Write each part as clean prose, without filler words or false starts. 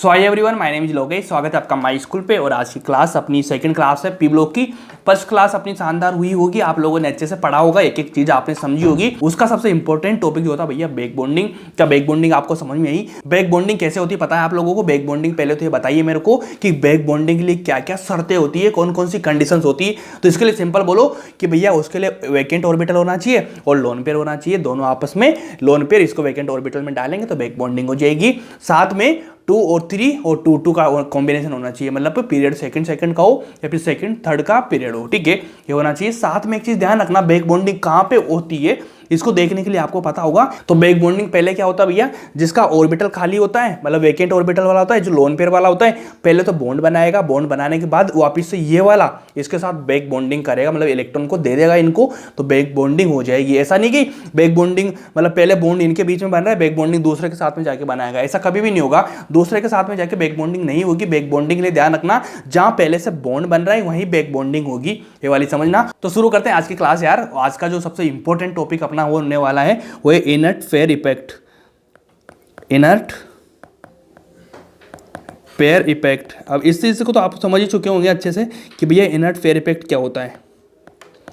So hi everyone, my name is Lokesh. स्वागत है आपका माय स्कूल पे। और आज की क्लास अपनी सेकंड क्लास है पी ब्लॉक की। फर्स्ट क्लास अपनी शानदार हुई होगी, आप लोगों ने अच्छे से पढ़ा होगा, एक एक चीज आपने समझी होगी। उसका सबसे इंपॉर्टेंट टॉपिक जो होता है भैया बैक बॉन्डिंग। क्या बैक बॉन्डिंग आपको समझ में आई? बैक बॉन्डिंग कैसे होती है पता है आप लोगों को? बैक बॉन्डिंग पहले तो ये बताइए मेरे को कि बैक बॉन्डिंग के लिए क्या क्या शर्तें होती है, कौन कौन सी कंडीशंस होती है। तो इसके लिए सिंपल बोलो कि भैया उसके लिए वैकेंट ऑर्बिटल होना चाहिए और लोन पेयर होना चाहिए, दोनों आपस में लोन पेयर, इसको वैकेंट ऑर्बिटल में डालेंगे तो बैक बॉन्डिंग हो जाएगी। साथ में 2 और 3 और 2 का कॉम्बिनेशन होना चाहिए, मतलब पीरियड सेकंड का हो या फिर सेकंड थर्ड का पीरियड हो, ठीक है, ये होना चाहिए। साथ में एक चीज ध्यान रखना, बैक बॉन्डिंग कहां पे होती है इसको देखने के लिए आपको पता होगा। तो बैक बॉन्डिंग पहले क्या होता है भैया, जिसका ऑर्बिटल खाली होता है, मतलब वैकेंट ऑर्बिटल वाला होता है, जो लोन पेयर वाला होता है, पहले तो बॉन्ड बनाएगा, बॉन्ड बनाने के बाद वापस से ये वाला इसके साथ बैक बॉन्डिंग करेगा, मतलब इलेक्ट्रॉन को दे देगा इनको, तो बैक बॉन्डिंग हो जाएगी। ऐसा नहीं कि बैक बॉन्डिंग मतलब पहले बॉन्ड इनके बीच में बन रहा है, बैक बॉन्डिंग दूसरे के साथ में जाके बनाएगा, ऐसा कभी भी नहीं होगा। दूसरे के साथ में जाके बैक बॉन्डिंग नहीं होगी। बैक बॉन्डिंग के लिए ध्यान रखना, जहां पहले से बॉन्ड बन रहा है वहीं बैक बॉन्डिंग होगी, ये वाली समझना। तो शुरू करते हैं आज की क्लास यार। आज का जो सबसे इंपॉर्टेंट टॉपिक अपना वो होने वाला है वो है inert fair effect. Inert fair effect. अब इस चीज को तो आप समझ ही चुके होंगे अच्छे से कि भैया इनर्ट फेयर इफेक्ट क्या होता है।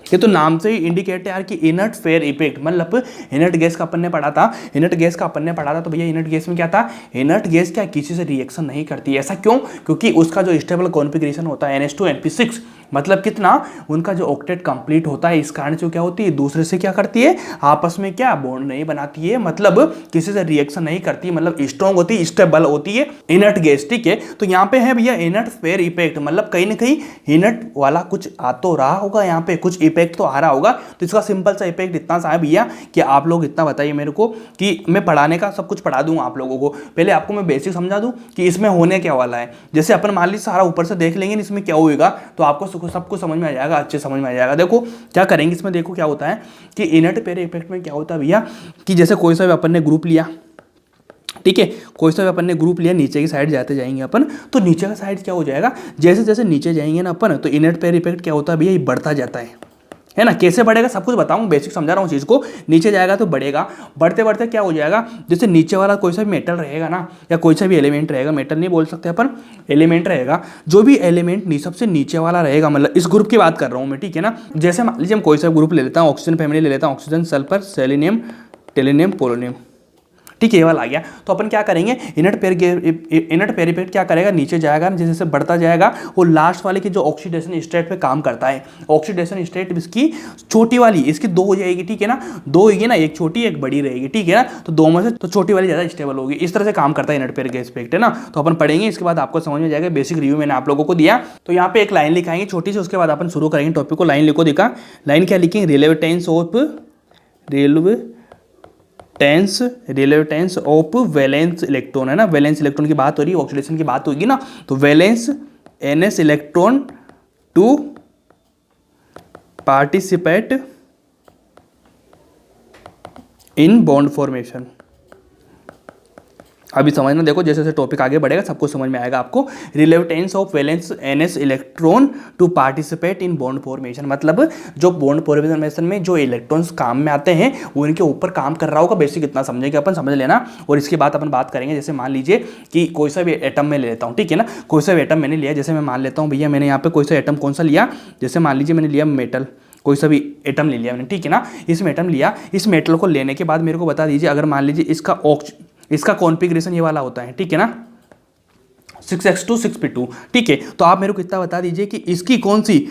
ये तो नाम से ही इंडिकेट है यार कि इनर्ट फेयर इफेक्ट, मतलब इनर्ट गैस का अपन ने पढ़ा था, इनर्ट गैस का अपन ने पढ़ा था। तो भैया इनर्ट गैस में क्या था, इनर्ट गैस क्या किसी से रिएक्शन नहीं करती है। ऐसा क्यों? क्योंकि उसका जो स्टेबल कॉन्फ़िगरेशन होता है NH2 NP6, मतलब कितना उनका जो ऑक्टेट कंप्लीट होता है, इस कारण से क्या होती है, दूसरे से क्या करती है, आपस में क्या बॉन्ड नहीं बनाती है, मतलब किसी से रिएक्शन नहीं करती, मतलब स्ट्रॉन्ग होती है, स्टेबल होती है इनर्ट गैस, ठीक है। तो यहाँ पे है भैया इनर्ट फेयर इफेक्ट, मतलब कहीं ना कहीं इनर्ट वाला कुछ आ तो रहा होगा, यहाँ पे कुछ इफेक्ट तो आ रहा होगा। तो इसका सिंपल सा इफेक्ट इतना सा है भैया कि आप लोग इतना बताइए मेरे को कि मैं पढ़ाने का सब कुछ पढ़ा दूं आप लोगों को। पहले आपको मैं बेसिक समझा दूं कि इसमें होने क्या वाला है। जैसे अपन मान लीजिए सारा ऊपर से देख लेंगे इसमें क्या होगा, तो आपको सब कुछ समझ में आ जाएगा, अच्छे समझ में आ जाएगा। देखो क्या करेंगे इसमें, देखो क्या होता है कि इनर्ट पेयर इफेक्ट में क्या होता है भैया कि जैसे कोई सा भी अपन ने ग्रुप लिया, ठीक है, कोई सा भी अपन ने ग्रुप लिया, नीचे की साइड जाते जाएंगे अपन, तो नीचे का साइड क्या हो जाएगा, जैसे जैसे नीचे जाएंगे ना अपन, तो इनर्ट पेयर इफेक्ट क्या होता है भैया, ये बढ़ता जाता है ना। कैसे बढ़ेगा सब कुछ बताऊंगा, बेसिक समझा रहा हूँ चीज को। नीचे जाएगा तो बढ़ेगा, बढ़ते बढ़ते क्या हो जाएगा, जैसे नीचे वाला कोई सा भी मेटल रहेगा ना, या कोई सा भी एलिमेंट रहेगा, मेटल नहीं बोल सकते अपन, एलिमेंट रहेगा, जो भी एलिमेंट सबसे नीचे वाला रहेगा, मतलब इस ग्रुप की बात कर रहा हूँ मैं, ठीक है ना। जैसे मान लीजिए हम कोई सा ग्रुप ले लेता हूँ, ऑक्सीजन फैमिली ले लेता हूँ, ऑक्सीजन, सल्फर, सेलेनियम, टेलेनियम, पोलोनियम, ठीक है, ये वाला आ गया। तो अपन क्या करेंगे, इनर्ट पेयर इफेक्ट क्या करेगा, नीचे जाएगा, जैसे जैसे बढ़ता जाएगा, वो लास्ट वाले की जो ऑक्सीडेशन स्टेट पे काम करता है, ऑक्सीडेशन स्टेट इसकी छोटी वाली, इसकी 2 हो जाएगी, ठीक है ना, 2 होगी ना, एक छोटी एक बड़ी रहेगी, ठीक है ना। तो 2 में से तो छोटी वाली ज्यादा स्टेबल होगी, इस तरह से काम करता है इनर्ट पेयर इफेक्ट, है ना। तो अपन पढ़ेंगे, इसके बाद आपको समझ में जाएगा। बेसिक रिव्यू मैंने आप लोगों को दिया। तो यहाँ पे एक लाइन लिखाएंगे छोटी सी, उसके बाद अपन शुरू करेंगे टॉपिक को। लाइन लिखो, दिखा लाइन क्या लिखेंगे, रिलेवेटेंस ऑफ वैलेंस इलेक्ट्रॉन, है ना। वैलेंस इलेक्ट्रॉन की बात हो रही है, ऑक्सीडेशन की बात होगी ना, तो valence NS electron to participate in bond formation. अभी समझना, देखो जैसे जैसे टॉपिक आगे बढ़ेगा सब कुछ समझ में आएगा आपको। Relevance of valence NS electron to participate in bond formation, मतलब जो बॉन्ड फॉर्मेशन में जो इलेक्ट्रॉन्स काम में आते हैं वो इनके ऊपर काम कर रहा होगा। बेसिक इतना समझेंगे अपन, समझ लेना। और इसके बाद अपन बात करेंगे, जैसे मान लीजिए कि कोई सा भी एटम में ले लेता हूँ, ठीक है ना, कोई सा भी एटम मैंने लिया, जैसे मैं मान लेता हूँ भैया मैंने यहाँ पे कोई सा एटम कौन सा लिया, जैसे मान लीजिए मैंने लिया मेटल, कोई सा भी एटम ले लिया मैंने, ठीक है ना। इसमें एटम लिया, इस मेटल को लेने के बाद मेरे को बता दीजिए, अगर मान लीजिए इसका कॉन्फ़िगरेशन ये वाला होता है, ठीक है ना, 6s2 6p2, ठीक है। तो आप मेरे को कितना बता दीजिए कि इसकी कौन सी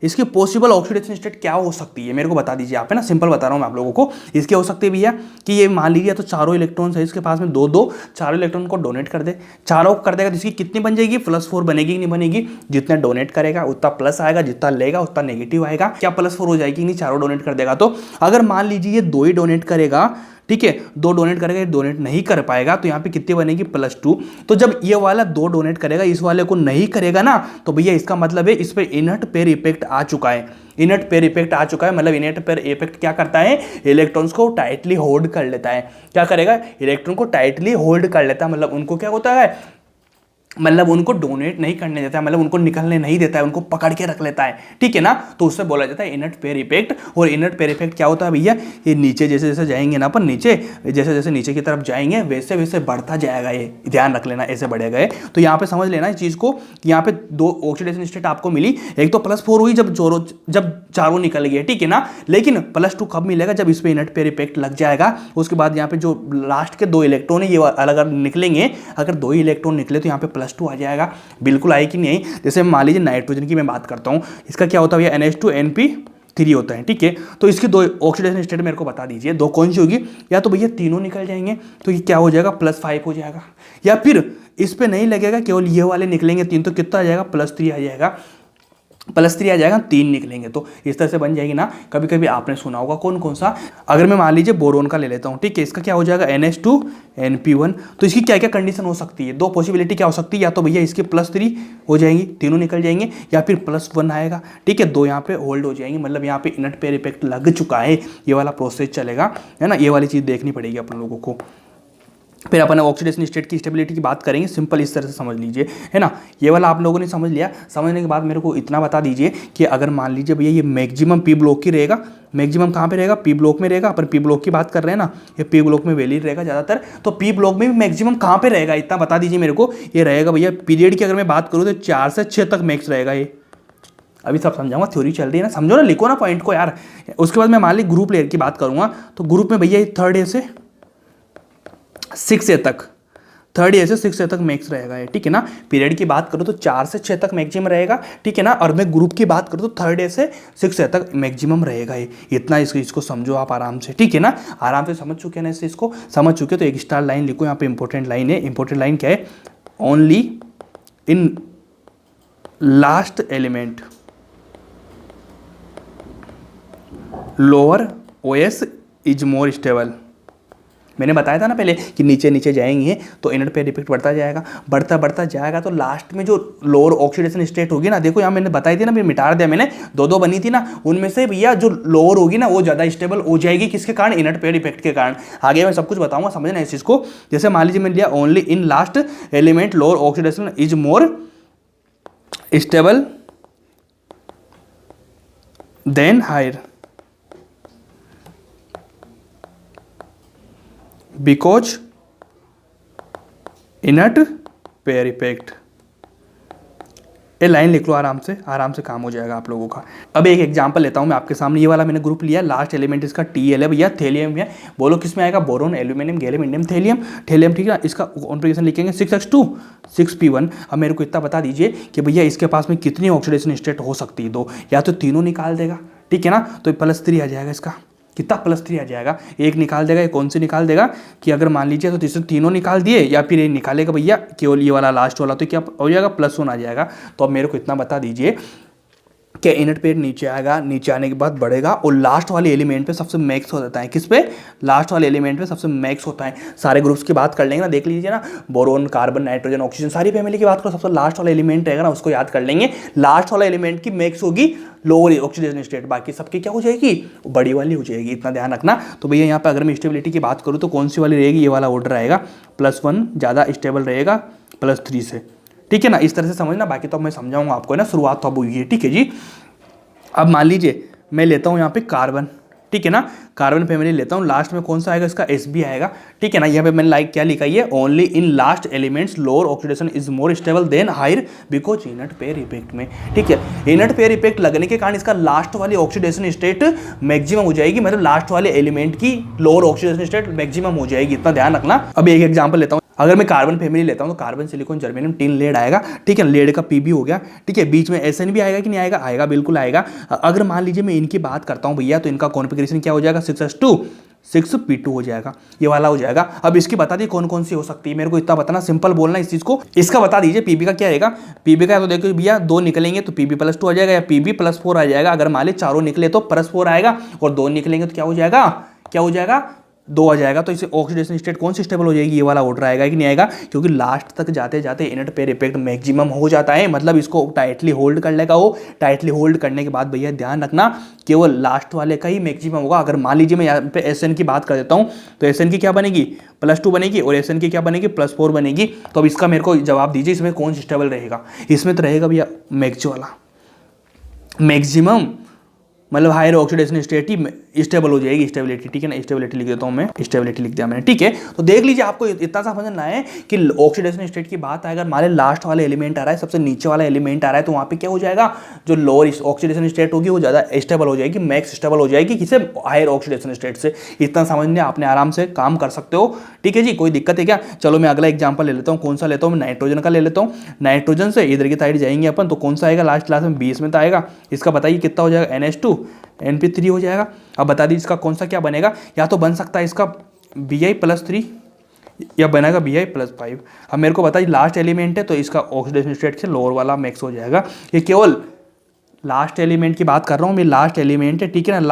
इसकी पॉसिबल ऑक्सीडेशन स्टेट क्या हो सकती है, मेरे को बता दीजिए आप, है ना। सिंपल बता रहा हूँ मैं आप लोगों को। इसके हो सकती है भैया कि ये मान लीजिए तो चारों इलेक्ट्रॉन्स है इसके पास में, 2-2, चारों इलेक्ट्रॉन को डोनेट कर दे, चारों को कर देगा, तो इसकी कितनी बन जाएगी, +4 बनेगी कि नहीं बनेगी। जितना डोनेट करेगा उतना प्लस आएगा, जितना लेगा उतना नेगेटिव आएगा। क्या +4 हो जाएगी नहीं, चारों डोनेट कर देगा। तो अगर मान लीजिए ये 2 ही डोनेट करेगा, ठीक है, 2 डोनेट करेगा, ये डोनेट नहीं कर पाएगा, तो यहाँ पे कितनी बनेगी, +2। तो जब ये वाला 2 डोनेट करेगा, इस वाले को नहीं करेगा ना, तो भैया इसका मतलब है इस पे इनर्ट पेयर इफेक्ट आ चुका है। इनर्ट पेयर इफेक्ट आ चुका है, मतलब इनर्ट पेयर इफेक्ट क्या करता है, इलेक्ट्रॉन्स को टाइटली होल्ड कर लेता है। क्या करेगा, इलेक्ट्रॉन को टाइटली होल्ड कर लेता है, मतलब उनको क्या होता है, मतलब उनको डोनेट नहीं करने देता है, मतलब उनको निकलने नहीं देता है, उनको पकड़ के रख लेता है, ठीक है ना। तो उससे बोला जाता है इनर्ट पेयर इफेक्ट। और इनर्ट पेयर इफेक्ट क्या होता है भैया, ये नीचे जैसे जैसे जाएंगे ना अपन, नीचे जैसे जैसे नीचे की तरफ जाएंगे वैसे वैसे बढ़ता जाएगा, ये ध्यान रख लेना, ऐसे बढ़ेगा ये। तो यहाँ पे समझ लेना इस चीज़ को, यहाँ पे दो ऑक्सीडेशन स्टेट आपको मिली, एक तो +4 हुई जब चारों निकल गए, ठीक है ना। लेकिन +2 कब मिलेगा, जब इस पे इनर्ट पेयर इफेक्ट लग जाएगा। उसके बाद यहाँ पे जो लास्ट के 2 इलेक्ट्रॉन है ये अलग अलग निकलेंगे। अगर 2 ही इलेक्ट्रॉन निकले तो यहाँ पे +2 आ जाएगा, बिल्कुल आए कि नहीं। जैसे मान लीजिए नाइट्रोजन की मैं बात करता हूँ, इसका क्या होता है भैया, NH2NP3 होता है, ठीक है। तो इसकी 2 ऑक्सीडेशन स्टेट मेरे को बता दीजिए, 2 कौन सी होगी, या तो भैया तीनों निकल जाएंगे तो ये क्या हो जाएगा, +5 हो जाएगा, या फिर इस पे नहीं लगेगा, केवल ये वाले निकलेंगे 3, तो कितना आ जाएगा, +3 आ जाएगा, +3 आ जाएगा, 3 निकलेंगे। तो इस तरह से बन जाएगी ना। कभी कभी आपने सुना होगा कौन कौन सा, अगर मैं मान लीजिए बोरोन का ले लेता हूँ, ठीक है, इसका क्या हो जाएगा, NH2NP1। तो इसकी क्या क्या कंडीशन हो सकती है, 2 पॉसिबिलिटी क्या हो सकती है, या तो भैया इसके +3 हो जाएंगी, तीनों निकल जाएंगे, या फिर +1 आएगा, ठीक है, 2 यहाँ पे होल्ड हो जाएंगे, मतलब यहाँ पे इनर्ट पेयर इफेक्ट लग चुका है, ये वाला प्रोसेस चलेगा, है ना। ये वाली चीज़ देखनी पड़ेगी अपन लोगों को। फिर अपन ऑक्सीडेशन स्टेट की स्टेबिलिटी की बात करेंगे, सिंपल इस तरह से समझ लीजिए, है ना। ये वाला आप लोगों ने समझ लिया। समझने के बाद मेरे को इतना बता दीजिए कि अगर मान लीजिए भैया ये मैक्सिमम P ब्लॉक की रहेगा, मैक्सिमम कहाँ पे रहेगा, P ब्लॉक में रहेगा, अपन P ब्लॉक की बात कर रहे हैं ना, ये P ब्लॉक में वैलिड रहेगा ज़्यादातर। तो P ब्लॉक में भी मैक्सिमम कहाँ पे रहेगा, इतना बता दीजिए मेरे को। ये रहेगा भैया पीरियड की अगर मैं बात करूँ तो 4 से 6 तक मैक्स रहेगा ये। अभी सब समझाऊंगा, थ्योरी चल रही है ना, समझो ना, लिखो ना पॉइंट को यार। उसके बाद मैं मान ली ग्रुप लेयर की बात करूँगा, तो ग्रुप में भैया 3rd A से 6 A तक, 3rd A से 6 A तक मैक्स रहेगा ये, ठीक है ना। पीरियड की बात करूँ तो 4 से 6 तक मैक्सिमम रहेगा, ठीक है ना। और मैं ग्रुप की बात करूँ तो 3rd A से 6 A तक मैक्सिमम रहेगा ये। इतना इसको समझो आप आराम से, ठीक है ना। आराम से समझ चुके हैं ना, इससे इसको समझ चुके तो एक स्टार लाइन लिखो यहाँ पे, इंपॉर्टेंट लाइन है। इंपॉर्टेंट लाइन क्या है, only in last element lower OS is more stable. मैंने बताया था ना पहले कि नीचे नीचे जाएंगे तो इनर्ट पेयर इफेक्ट बढ़ता जाएगा, बढ़ता बढ़ता जाएगा, तो लास्ट में जो लोअर ऑक्सीडेशन स्टेट होगी ना, देखो यहाँ मैंने बताई थी ना, फिर मिटा दिया मैंने, 2 बनी थी ना, उनमें से भैया जो लोअर होगी ना वो ज़्यादा स्टेबल हो जाएगी, किसके कारण, इनर्ट पेयर इफेक्ट के कारण। आगे मैं सब कुछ बताऊंगा, समझना इस चीज़ को। जैसे मान लीजिए मैंने लिया only in last element lower oxidation is more stable than higher because inert pair effect. ये लाइन लिख लो आराम से काम हो जाएगा आप लोगों का। अब एक एग्जांपल लेता हूँ मैं आपके सामने। ये वाला मैंने ग्रुप लिया, लास्ट एलिमेंट इसका TL है भैया, थेलियम है। बोलो किस में आएगा, boron, aluminium, gallium, indium, thallium, ठीक है। इसका कॉन्फ़िगरेशन लिखेंगे 6s2 6p1। अब मेरे को इतना बता दीजिए कि भैया इसके पास में कितनी ऑक्सीडेशन स्टेट हो सकती है, 2, या तो तीनों निकाल देगा, ठीक है ना, तो +3 आ जाएगा इसका। कितना, +3 आ जाएगा, एक निकाल देगा। ये कौन से निकाल देगा कि अगर मान लीजिए तो इससे तीनों निकाल दिए, या फिर ये निकालेगा भैया केवल ये वाला लास्ट वाला, तो क्या हो जाएगा, +1 आ जाएगा। तो अब मेरे को इतना बता दीजिए कि इनर्ट पेयर नीचे आएगा, नीचे आने के बाद बढ़ेगा, और लास्ट वाले एलिमेंट पे सबसे मैक्स हो जाता है। किस पे, लास्ट वाले एलिमेंट पे सबसे मैक्स होता है। सारे ग्रुप्स की बात कर लेंगे ना, देख लीजिए ना, बोरोन, कार्बन, नाइट्रोजन, ऑक्सीजन, सारी फैमिली की बात करो, सबसे लास्ट वाला एलिमेंट रहेगा ना, उसको याद कर लेंगे। लास्ट वाला एलिमेंट की मैक्स होगी लोअर ऑक्सीडेशन स्टेट, बाकी सबकी क्या हो जाएगी, बड़ी वाली हो जाएगी, इतना ध्यान रखना। तो भैया यहाँ पे अगर मैं स्टेबिलिटी की बात करूँ तो कौन सी वाली रहेगी, ये वाला ऑर्डर आएगा, +1 ज़्यादा स्टेबल रहेगा +3 से, ठीक है ना। इस तरह से समझना, बाकी तो मैं समझाऊंगा आपको, है ना, शुरुआत तो अब हुई है, ठीक है जी। अब मान लीजिए मैं लेता हूँ यहाँ पे कार्बन, ठीक है ना, कार्बन फैमिली लेता हूँ, लास्ट में कौन सा आएगा, इसका Sb आएगा, ठीक है ना। यहाँ पे मैंने क्या लिखा है, only in last elements lower oxidation is more stable than higher because inert pair effect में, ठीक है। इनर्ट पेयर इफेक्ट लगने के कारण इसका लास्ट वाली ऑक्सीडेशन स्टेट मैक्सिमम हो जाएगी, मतलब लास्ट वाले एलिमेंट की लोअर ऑक्सीडेशन स्टेट मैक्सिमम हो जाएगी, इतना ध्यान रखना। अब एक एग्जाम्पल लेता हूँ, अगर मैं कार्बन फैमिली लेता हूँ तो carbon, silicon, germanium, tin, lead आएगा, ठीक है। लेड का Pb हो गया, ठीक है। बीच में Sn भी आएगा कि नहीं आएगा, आएगा, बिल्कुल आएगा। अगर मान लीजिए मैं इनकी बात करता हूँ भैया, तो इनका कॉन्फ़िगरेशन क्या हो जाएगा, 6s2 6p2 हो जाएगा, ये वाला हो जाएगा। अब इसकी बता दी कौन कौन सी हो सकती है, मेरे को इतना बताना, सिंपल बोलना इस चीज़ को। इसका बता दीजिए Pb का क्या रहेगा, Pb का तो देखो भैया 2 निकलेंगे तो Pb +2 आ जाएगा, या Pb +4 आ जाएगा। अगर मान लीजिए चारों निकले तो +4 आएगा, और 2 निकलेंगे तो क्या हो जाएगा, दो आ जाएगा, तो इसे ऑक्सीडेशन स्टेट कौन सी स्टेबल हो जाएगी, ये वाला ऑर्डर आएगा कि नहीं आएगा, क्योंकि लास्ट तक जाते जाते इनर्ट पेयर इफेक्ट मैक्सिमम हो जाता है, मतलब इसको टाइटली होल्ड कर लेगा वो। टाइटली होल्ड करने के बाद भैया ध्यान रखना केवल लास्ट वाले का ही मैक्सिमम होगा। अगर मान लीजिए मैं यहाँ पे एस एन की बात कर देता हूँ, तो एस एन की क्या बनेगी, +2 बनेगी, और एस एन की क्या बनेगी, +4 बनेगी। तो अब इसका मेरे को जवाब दीजिए, इसमें कौन सी स्टेबल रहेगा। इसमें तो रहेगा भैया मैक्स वाला, मैक्सिमम, मतलब हायर ऑक्सीडेशन स्टेट ही स्टेबल हो जाएगी, स्टेबिलिटी, ठीक है ना। स्टेबिलिटी लिख देता हूँ मैं, स्टेबिलिटी लिख दिया मैंने, ठीक है। तो देख लीजिए, आपको इतना सा समझना है कि ऑक्सीडेशन स्टेट की बात है, अगर हमारे लास्ट वाला एलिमेंट आ रहा है, सबसे नीचे वाला एलिमेंट आ रहा है, तो वहाँ पे क्या हो जाएगा, जो लोअर ऑक्सीडेशन स्टेट होगी वो ज़्यादा स्टेबल हो जाएगी, मैक्स स्टेबल हो जाएगी किसे, हायर ऑक्सीडेशन स्टेट से। इतना समझने आपने आराम से काम कर सकते हो, ठीक है जी। कोई दिक्कत है क्या। चलो मैं अगला एग्जाम्पल ले लेता हूँ, कौन सा लेता हूँ, नाइट्रोजन का ले लेता हूँ। नाइट्रोजन से इधर की साइड जाएंगे अपन, तो कौन सा आएगा लास्ट क्लास में, 20 में तो आएगा। इसका बताइए कितना हो जाएगा, NH2 NP3 हो जाएगा। अब बता दीजिए इसका कौन सा क्या बनेगा, या तो बन सकता है इसका Bi+3 या बनेगा Bi+5। अब मेरे को बताइए लास्ट एलिमेंट है, तो इसका ऑक्सीडेशन स्टेट से लोअर वाला मैक्स हो जाएगा। ये केवल लास्ट एलिमेंट की बात कर रहा हूँ मैं, लास्ट एलिमेंट है, ठीक है ना।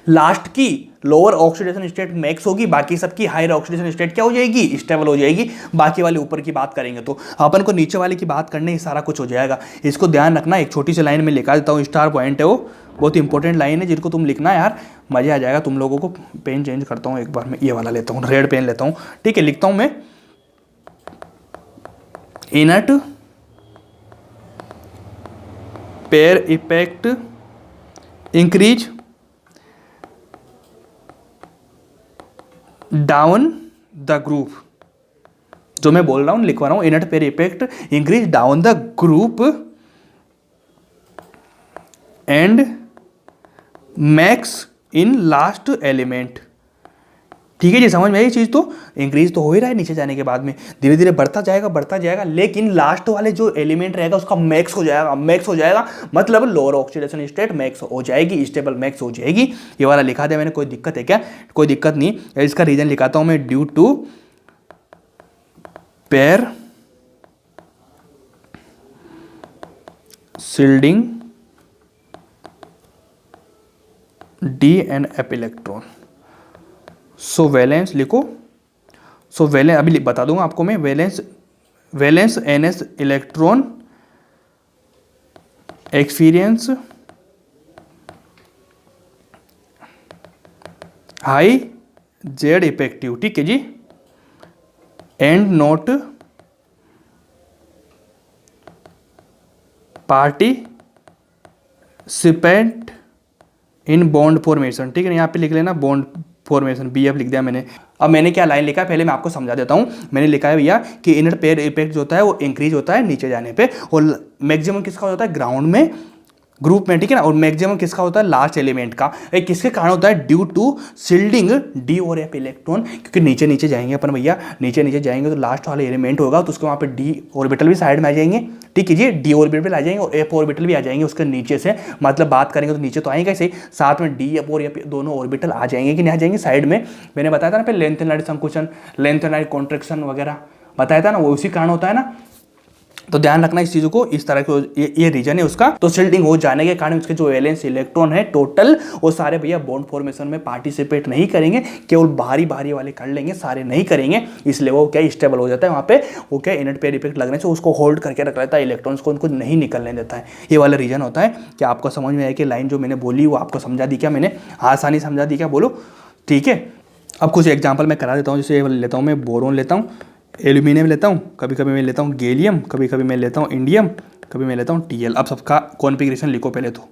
लास्ट की लोअर ऑक्सीडेशन स्टेट मैक्स होगी, बाकी सबकी हायर ऑक्सीडेशन स्टेट क्या हो जाएगी, स्टेबल हो जाएगी। बाकी वाले ऊपर की बात करेंगे, तो अपन को नीचे वाले की बात करने ही सारा कुछ हो जाएगा। इसको ध्यान रखना, एक छोटी सी लाइन में लिखा देता हूँ, स्टार पॉइंट है वो, बहुत इंपॉर्टेंट लाइन है जिनको तुम लिखना यार, मजा आ जाएगा तुम लोगों को। पेन चेंज करता हूँ एक बार, मैं ये वाला लेता हूँ, रेड पेन लेता हूँ, ठीक है। लिखता हूँ मैं, inert pair effect increase down the group. जो मैं बोल रहा हूं लिखवा रहा हूं, inert pair effect increase down the group and max in last element. ठीक है जी, समझ में आई चीज। तो इंक्रीज तो हो ही रहा है नीचे जाने के बाद में, धीरे धीरे बढ़ता जाएगा, लेकिन लास्ट वाले जो एलिमेंट रहेगा उसका मैक्स हो जाएगा, मतलब लोअर ऑक्सीडेशन स्टेट मैक्स हो जाएगी, स्टेबल मैक्स हो जाएगी। ये वाला लिखा दिया मैंने, कोई दिक्कत है क्या, कोई दिक्कत नहीं। इसका रीजन लिखाता हूं मैं, due to pair shielding DNF electron. So valence लिखो, सो वैलेंस अभी बता दूंगा आपको मैं, valence NS electron experience high Z effective, ठीक है जी, and not participant in bond formation, ठीक है ना। यहाँ पे लिख लेना बॉन्ड फॉर्मेशन, BF लिख दिया मैंने। अब मैंने क्या लाइन लिखा है पहले मैं आपको समझा देता हूँ। मैंने लिखा है भैया कि इनर पेयर इफेक्ट जो होता है वो इंक्रीज होता है नीचे जाने पे, और मैक्सिमम किसका होता है, ग्राउंड में, ग्रुप में, ठीक है ना। और मैक्सिमम किसका होता है, लास्ट एलिमेंट का। एक किसके कारण होता है, ड्यू टू शिल्डिंग D और F इलेक्ट्रॉन, क्योंकि नीचे जाएंगे अपन भैया, नीचे जाएंगे तो लास्ट वाले एलिमेंट होगा, तो उसके वहाँ पे D ऑर्बिटल भी साइड में आ जाएंगे, ठीक है जी। D ऑर्बिटल आ जाएंगे और F ऑर्बिटल भी आ जाएंगे उसके नीचे से, मतलब बात करेंगे तो नीचे तो आएंगे सही, साथ में D और F दोनों ऑर्बिटल आ जाएंगे कि नहीं आ जाएंगे साइड में। मैंने बताया था ना पहले, लेंथेनाइड संकुचन, लेंथेनाइड कॉन्ट्रैक्शन वगैरह बताया था ना, वो उसी कारण होता है ना। तो ध्यान रखना इस चीज़ों को, इस तरह के ये रीजन है उसका। तो शिल्डिंग हो जाने के कारण उसके जो वैलेंस इलेक्ट्रॉन है टोटल, वो सारे भैया बॉन्ड फॉर्मेशन में पार्टिसिपेट नहीं करेंगे, केवल भारी वाले कर लेंगे, सारे नहीं करेंगे, इसलिए वो क्या स्टेबल हो जाता है वहाँ पे। वो क्या इनर्ट पेयर इफेक्ट लगने से उसको होल्ड करके रख लेता है, इलेक्ट्रॉन्स को उनको नहीं निकलने देता है। ये वाला रीजन होता है। क्या आपको समझ में आया कि लाइन जो मैंने बोली वो आपको समझा दी क्या मैंने, आसानी समझा दी क्या, बोलो, ठीक है। अब कुछ एग्जाम्पल मैं करा देता हूँ, जैसे लेता हूँ मैं बोरोन लेता हूँ, एल्यूमिनियम लेता हूँ, कभी कभी मैं लेता हूँ गैलियम, कभी कभी मैं लेता हूँ इंडियम, कभी मैं लेता हूँ Tl। अब सबका कॉन्फ़िगरेशन लिखो पहले तो,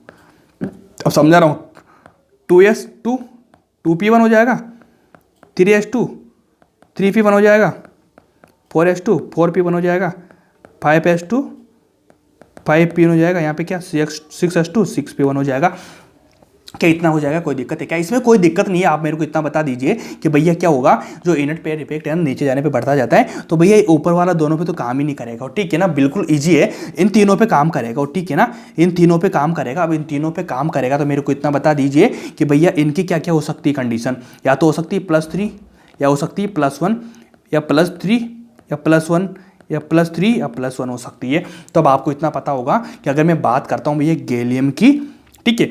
अब समझा रहा हूँ। 2s2 2p1 हो जाएगा, 3s2 3p1 हो जाएगा, 4s2 4p1 हो जाएगा, 5s2 5p1 हो जाएगा, यहाँ पे क्या 6s2 6p1 हो जाएगा। क्या इतना हो जाएगा, कोई दिक्कत है क्या, इसमें कोई दिक्कत नहीं है। आप मेरे को इतना बता दीजिए कि भैया क्या होगा, जो इनर्ट पेयर इफेक्ट है नीचे जाने पे बढ़ता जाता है, तो भैया ऊपर वाला दोनों पे तो काम ही नहीं करेगा, ठीक है ना, बिल्कुल इजी है, इन तीनों पे काम करेगा, ठीक है ना, इन तीनों पे काम करेगा। अब इन तीनों पे काम करेगा तो मेरे को इतना बता दीजिए कि भैया इनकी क्या क्या हो सकती है कंडीशन, या तो हो सकती है +3, या हो सकती है +1, या +3, या +1, या +3, या +1 हो सकती है। तो अब आपको इतना पता होगा कि अगर मैं बात करता हूँ भैया गैलियम की, ठीक है,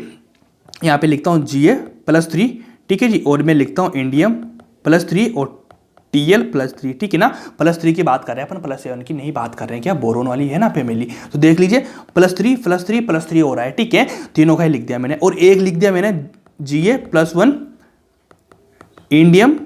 यहाँ पे लिखता हूँ Ga+3, ठीक है जी। और मैं लिखता हूँ इंडियम +3 और Tl+3, ठीक है ना। +3 की बात कर रहे हैं अपन, +7 की नहीं बात कर रहे हैं। क्या बोरोन वाली है ना फैमिली, तो देख लीजिए +3 हो रहा है, ठीक है। तीनों का ही लिख दिया मैंने, और एक लिख दिया मैंने Ga+1 इंडियम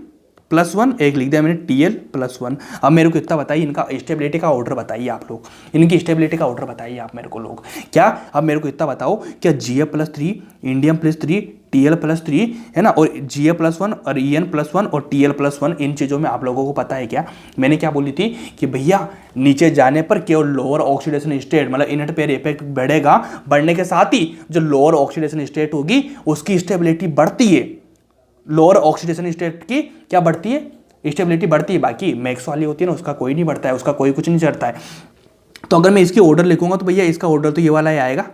+1, एक लिख दिया मैंने Tl+1। अब मेरे को इतना बताइए, इनका स्टेबिलिटी का ऑर्डर बताइए आप लोग, इनकी स्टेबिलिटी का ऑर्डर बताइए आप मेरे को लोग। क्या अब मेरे को इतना बताओ, क्या Ga+3 इंडियम +3 Tl+3 है ना, और Ga+1 और En+1 और Tl+1, इन चीज़ों में आप लोगों को पता है क्या। मैंने क्या बोली थी कि भैया नीचे जाने पर केवल लोअर ऑक्सीडेशन स्टेट मतलब इनर्ट पेयर इफेक्ट बढ़ेगा, बढ़ने के साथ ही जो लोअर ऑक्सीडेशन स्टेट होगी उसकी स्टेबिलिटी बढ़ती है। लोअर ऑक्सीडेशन स्टेट की क्या बढ़ती है, स्टेबिलिटी बढ़ती है। बाकी मैक्स वाली होती है ना, उसका कोई नहीं बढ़ता है, उसका कोई कुछ नहीं चढ़ता है। तो अगर मैं इसकी ऑर्डर लिखूंगा तो भैया इसका ऑर्डर तो ये वाला ही आएगा,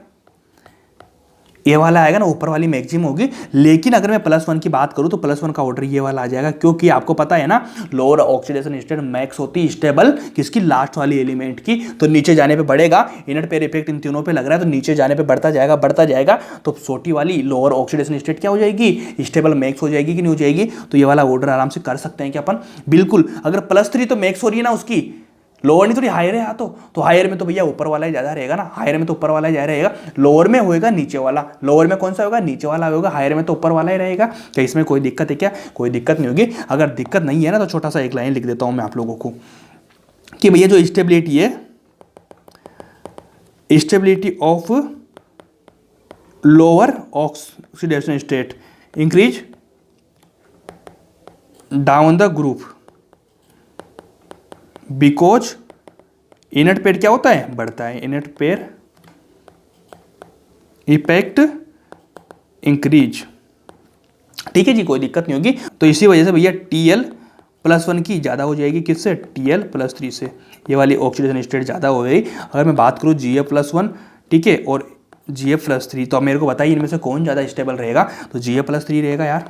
ये वाला आएगा ना, ऊपर वाली मैक्सिमम होगी। लेकिन अगर मैं +1 की बात करूं तो +1 का ऑर्डर ये वाला आ जाएगा, क्योंकि आपको पता है ना लोअर ऑक्सीडेशन स्टेट मैक्स होती है स्टेबल किसकी, लास्ट वाली एलिमेंट की। तो नीचे जाने पे बढ़ेगा, इनर्ट पेयर इफेक्ट इन तीनों पे लग रहा है, तो नीचे जाने पे बढ़ता जाएगा। तो छोटी वाली लोअर ऑक्सीडेशन स्टेट क्या हो जाएगी, स्टेबल मैक्स हो जाएगी कि नहीं हो जाएगी। तो ये वाला ऑर्डर आराम से कर सकते हैं कि अपन बिल्कुल, अगर +3 तो मैक्स हो रही है ना उसकी, लोअर नहीं थोड़ी हायर है, तो हायर में तो भैया ऊपर वाला ही ज्यादा रहेगा ना, हायर में तो ऊपर वाला ही ज्यादा रहेगा। लोअर में होएगा नीचे वाला, लोअर में कौन सा होगा, नीचे वाला होगा, हायर में तो ऊपर वाला ही रहेगा। क्या इसमें कोई दिक्कत है क्या, कोई दिक्कत नहीं होगी। अगर दिक्कत नहीं है ना तो छोटा सा एक लाइन लिख देता हूं मैं आप लोगों को कि भैया जो स्टेबिलिटी है, stability of lower oxidation state increase down the group because inert pair क्या होता है, बढ़ता है, इनर्ट पेयर इफेक्ट इंक्रीज, ठीक है जी, कोई दिक्कत नहीं होगी। तो इसी वजह से भैया Tl+1 की ज़्यादा हो जाएगी, किससे, Tl+3 से, ये वाली ऑक्सीडेशन स्टेट ज़्यादा हो गई। अगर मैं बात करूँ Ga+1, ठीक है, और Ga+3, तो अब मेरे को बताइए इनमें से कौन ज़्यादा स्टेबल रहेगा, तो Ga+3 रहेगा यार।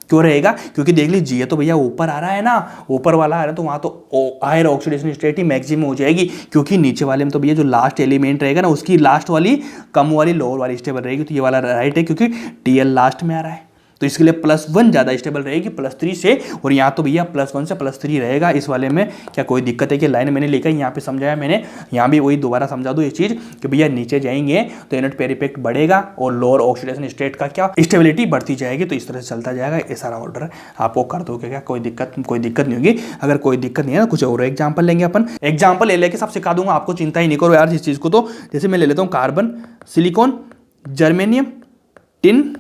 क्यों रहेगा, क्योंकि देख लीजिए तो भैया ऊपर आ रहा है ना, ऊपर वाला आ रहा है तो वहाँ तो हायर ऑक्सीडेशन स्टेट ही मैक्सिमम हो जाएगी, क्योंकि नीचे वाले में तो भैया जो लास्ट एलिमेंट रहेगा ना उसकी लास्ट वाली कम वाली लोअर वाली स्टेबल रहेगी। तो ये वाला राइट है, क्योंकि Tl लास्ट में आ रहा है, तो इसके लिए +1 ज़्यादा स्टेबल रहेगी +3 से। और यहाँ तो भैया +1 से +3 रहेगा, इस वाले में क्या कोई दिक्कत है कि लाइन मैंने लिखा यहाँ पे समझाया मैंने, यहाँ भी वही दोबारा समझा दूँ ये चीज़ कि भैया नीचे जाएंगे तो इनर्ट पेयर इफेक्ट बढ़ेगा और लोअर ऑक्सीडेशन स्टेट का क्या स्टेबिलिटी बढ़ती जाएगी। तो इस तरह से चलता जाएगा, ये सारा ऑर्डर आपको कर दो क्या, कोई दिक्कत नहीं होगी। अगर कोई दिक्कत नहीं है ना, कुछ और एग्जाम्पल लेंगे अपन, एग्जाम्पल ले लेके सब सिखा दूंगा आपको, चिंता ही नहीं करो यार इस चीज़ को। तो जैसे मैं ले लेता हूँ carbon, silicon, germanium, tin,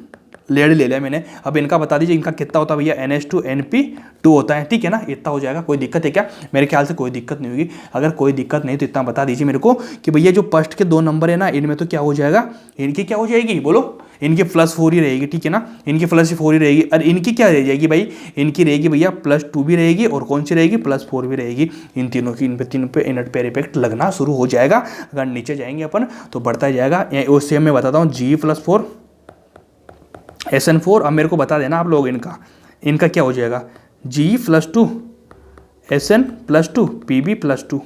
lead ले लिया मैंने। अब इनका बता दीजिए इनका कितना होता है भैया, NH2 NP2 होता है, ठीक है ना, इतना हो जाएगा। कोई दिक्कत है क्या, मेरे ख्याल से कोई दिक्कत नहीं होगी। अगर कोई दिक्कत नहीं तो इतना बता दीजिए मेरे को कि भैया जो फर्स्ट के 2 नंबर है ना, इनमें तो क्या हो जाएगा, इनकी क्या हो जाएगी बोलो, इनकी +4 ही रहेगी, ठीक है ना, इनकी +4 ही रहेगी। और इनकी क्या रह जाएगी भाई, इनकी रहेगी भैया +2 भी रहेगी, और कौन सी रहेगी, +4 भी रहेगी। इन तीनों की, इन तीनों पे इनर्ट पेयर इफेक्ट लगना शुरू हो जाएगा। अगर नीचे जाएंगे अपन तो बढ़ता जाएगा। उससे मैं बताता हूँ G+4 SN4। अब मेरे को बता देना आप लोग इनका क्या हो जाएगा, G+2 SN+2 Pb+2।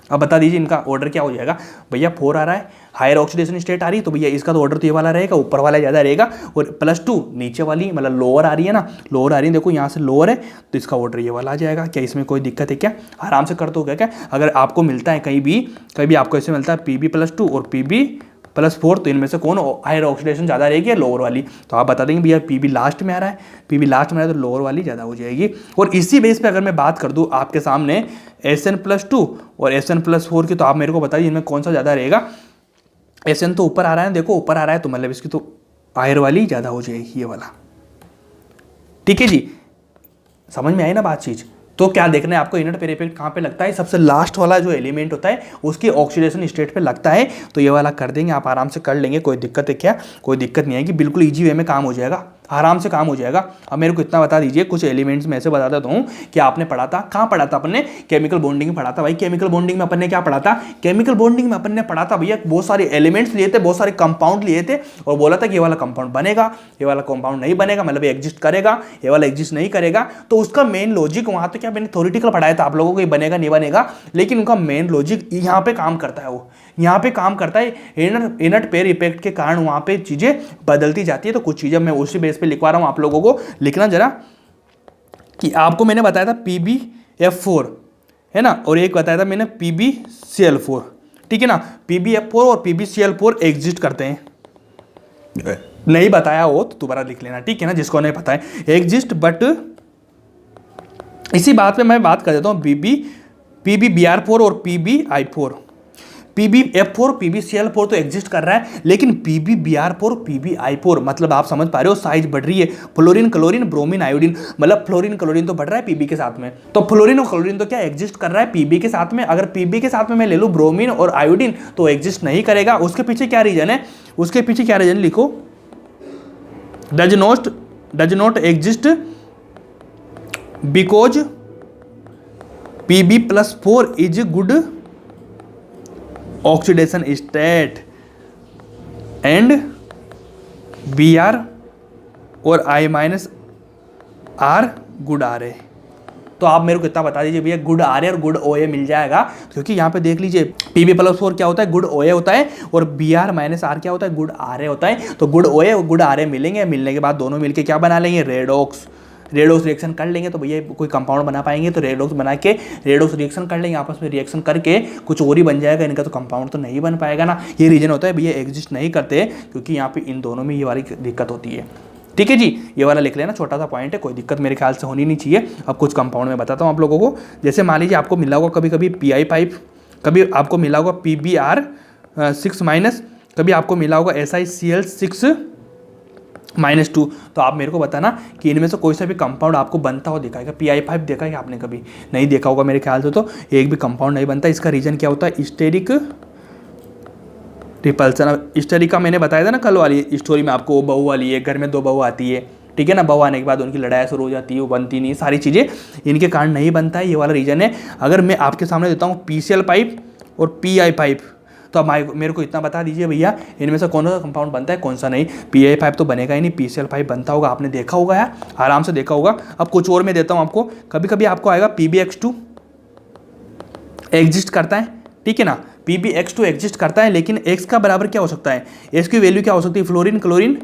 अब बता दीजिए इनका ऑर्डर क्या हो जाएगा, भैया 4 आ रहा है, हायर ऑक्सीडेशन स्टेट आ रही है, तो भैया इसका तो ऑर्डर तो ये वाला रहेगा, ऊपर वाला ज़्यादा रहेगा, और +2 नीचे वाली मतलब लोअर आ रही है ना, लोअर आ रही है, देखो यहाँ से लोअर है तो इसका ऑर्डर ये वाला आ जाएगा। क्या इसमें कोई दिक्कत है क्या, आराम से कर दो क्या। अगर आपको मिलता है कहीं भी आपको ऐसे मिलता है Pb+2 और Pb+4, तो इनमें से कौन हायर ऑक्सीडेशन ज़्यादा रहेगी, लोअर वाली, तो आप बता देंगे भैया Pb लास्ट में आ रहा है, Pb लास्ट में आ रहा है तो लोअर वाली ज़्यादा हो जाएगी। और इसी बेस पे अगर मैं बात कर दूँ आपके सामने SN+2 और SN+4 की, तो आप मेरे को बताइए इनमें कौन सा ज़्यादा रहेगा। SN तो ऊपर आ रहा है, देखो ऊपर आ रहा है, तो मतलब इसकी तो हायर वाली ज़्यादा हो जाएगी, ये वाला, ठीक है जी, समझ में आई ना बात चीज़। तो क्या देखना है आपको, इनर्ट पेयर इफेक्ट कहाँ पे लगता है, सबसे लास्ट वाला जो एलिमेंट होता है उसकी ऑक्सीडेशन स्टेट पे लगता है। तो ये वाला कर देंगे, आप आराम से कर लेंगे, कोई दिक्कत है क्या, कोई दिक्कत नहीं आएगी, बिल्कुल इजी वे में काम हो जाएगा, आराम से काम हो जाएगा। अब मेरे को इतना बता दीजिए, कुछ एलिमेंट्स में ऐसे बता देता हूँ कि आपने पढ़ा था, कहाँ पढ़ा था अपन ने, केमिकल बॉन्डिंग में पढ़ा था भाई। केमिकल बॉन्डिंग में अपन ने क्या पढ़ा था, केमिकल बॉन्डिंग में अपन ने पढ़ा था भैया, बहुत सारे एलिमेंट्स लिए थे, बहुत सारे कंपाउंड लिए थे, और बोला था कि ये वाला कंपाउंड बनेगा, ये वाला कंपाउंड नहीं बनेगा, मतलब एग्जिस्ट करेगा, ये वाला एग्जिस्ट नहीं करेगा। तो उसका मेन लॉजिक वहाँ तो क्या मैंने थ्योरेटिकल पढ़ाया था आप लोगों को, ये बनेगा नहीं बनेगा, लेकिन उनका मेन लॉजिक यहाँ पे काम करता है। वो यहाँ पे काम करता है इनर्ट पेयर इफेक्ट के कारण, वहाँ पे चीज़ें बदलती जाती है। तो कुछ चीज़ें मैं उसी बेस पे लिखवा रहा हूँ, आप लोगों को लिखना जरा कि आपको मैंने बताया था PbF4 है ना, और एक बताया था मैंने PbCl4, ठीक है ना। PbF4 और PbCl4 एग्जिस्ट करते हैं, नहीं बताया हो तो दोबारा लिख लेना, ठीक है ना, जिसको नहीं पता है एग्जिस्ट। बट इसी बात पे मैं बात कर देता हूँ PbBr4 और PbI4। PbF4 PbCl4 तो एग्जिस्ट कर रहा है, लेकिन PbBr4 PbI4 मतलब आप समझ पा रहे हो, साइज बढ़ रही है। फ्लोरीन क्लोरीन ब्रोमीन आयोडीन, मतलब फ्लोरीन क्लोरीन तो बढ़ रहा है Pb के साथ में, तो फ्लोरीन और क्लोरीन तो क्या एग्जिस्ट कर रहा है Pb के साथ में। अगर Pb के साथ में मैं ले लूँ ब्रोमीन और आयोडीन तो एग्जिस्ट नहीं करेगा। उसके पीछे क्या रीजन है, उसके पीछे क्या रीजन लिखो, does not exist because Pb+4 is good oxidation state and Br और I- आर गुड Ra। तो आप मेरे को इतना बता दीजिए भैया, गुड Ra और गुड OA मिल जाएगा, क्योंकि यहाँ पे देख लीजिए Pb+4 क्या होता है, गुड OA होता है, और Br - R क्या होता है, गुड Ra होता है। तो गुड OA और गुड Ra मिलेंगे, मिलने के बाद दोनों मिलके क्या बना लेंगे, रेडॉक्स रिएक्शन कर लेंगे। तो भैया कोई कंपाउंड बना पाएंगे, तो रेडॉक्स बना के रेडॉक्स रिएक्शन कर लेंगे, आपस में रिएक्शन करके कुछ और ही बन जाएगा, इनका तो कंपाउंड तो नहीं बन पाएगा ना। ये रीजन होता है भैया एग्जिस्ट नहीं करते, क्योंकि यहाँ पे इन दोनों में ये वाली दिक्कत होती है, ठीक है जी। ये वाला लिख लेना, छोटा सा पॉइंट है, कोई दिक्कत मेरे ख्याल से होनी नहीं चाहिए। अब कुछ कंपाउंड में बताता हूँ आप लोगों को। जैसे मान लीजिए आपको मिला होगा कभी कभी PI5, कभी आपको मिला होगा PbR6-, कभी आपको मिला होगा SiCl6-2। तो आप मेरे को बताना कि इनमें से कोई सा भी कंपाउंड आपको बनता हो दिखाएगा। PI5 देखा है आपने कभी, नहीं देखा होगा मेरे ख्याल से, तो एक भी कंपाउंड नहीं बनता। इसका रीजन क्या होता है, स्टेरिक रिपल्सन। स्टेरिक का मैंने बताया था ना कल वाली स्टोरी में आपको, वो बहू वाली है, घर में 2 बहू आती है, ठीक है ना, बहू आने के बाद उनकी लड़ाई शुरू हो जाती है, वो बनती नहीं, सारी चीज़ें इनके कारण नहीं बनता है, ये वाला रीजन है। अगर मैं आपके सामने देता हूँ PCl5 और PI5, तो अब मेरे को इतना बता दीजिए भैया, इनमें से कौन सा कंपाउंड बनता है, कौन सा नहीं। PI5 तो बनेगा ही नहीं, PCl5 बनता होगा, आपने देखा होगा यार, आराम से देखा होगा। अब कुछ और मैं देता हूँ आपको, कभी कभी आपको आएगा PbX2 एग्जिस्ट करता है, ठीक है ना, PbX2 एग्जिस्ट करता है, लेकिन X का बराबर क्या हो सकता है, X की वैल्यू क्या हो सकती है, फ्लोरीन क्लोरीन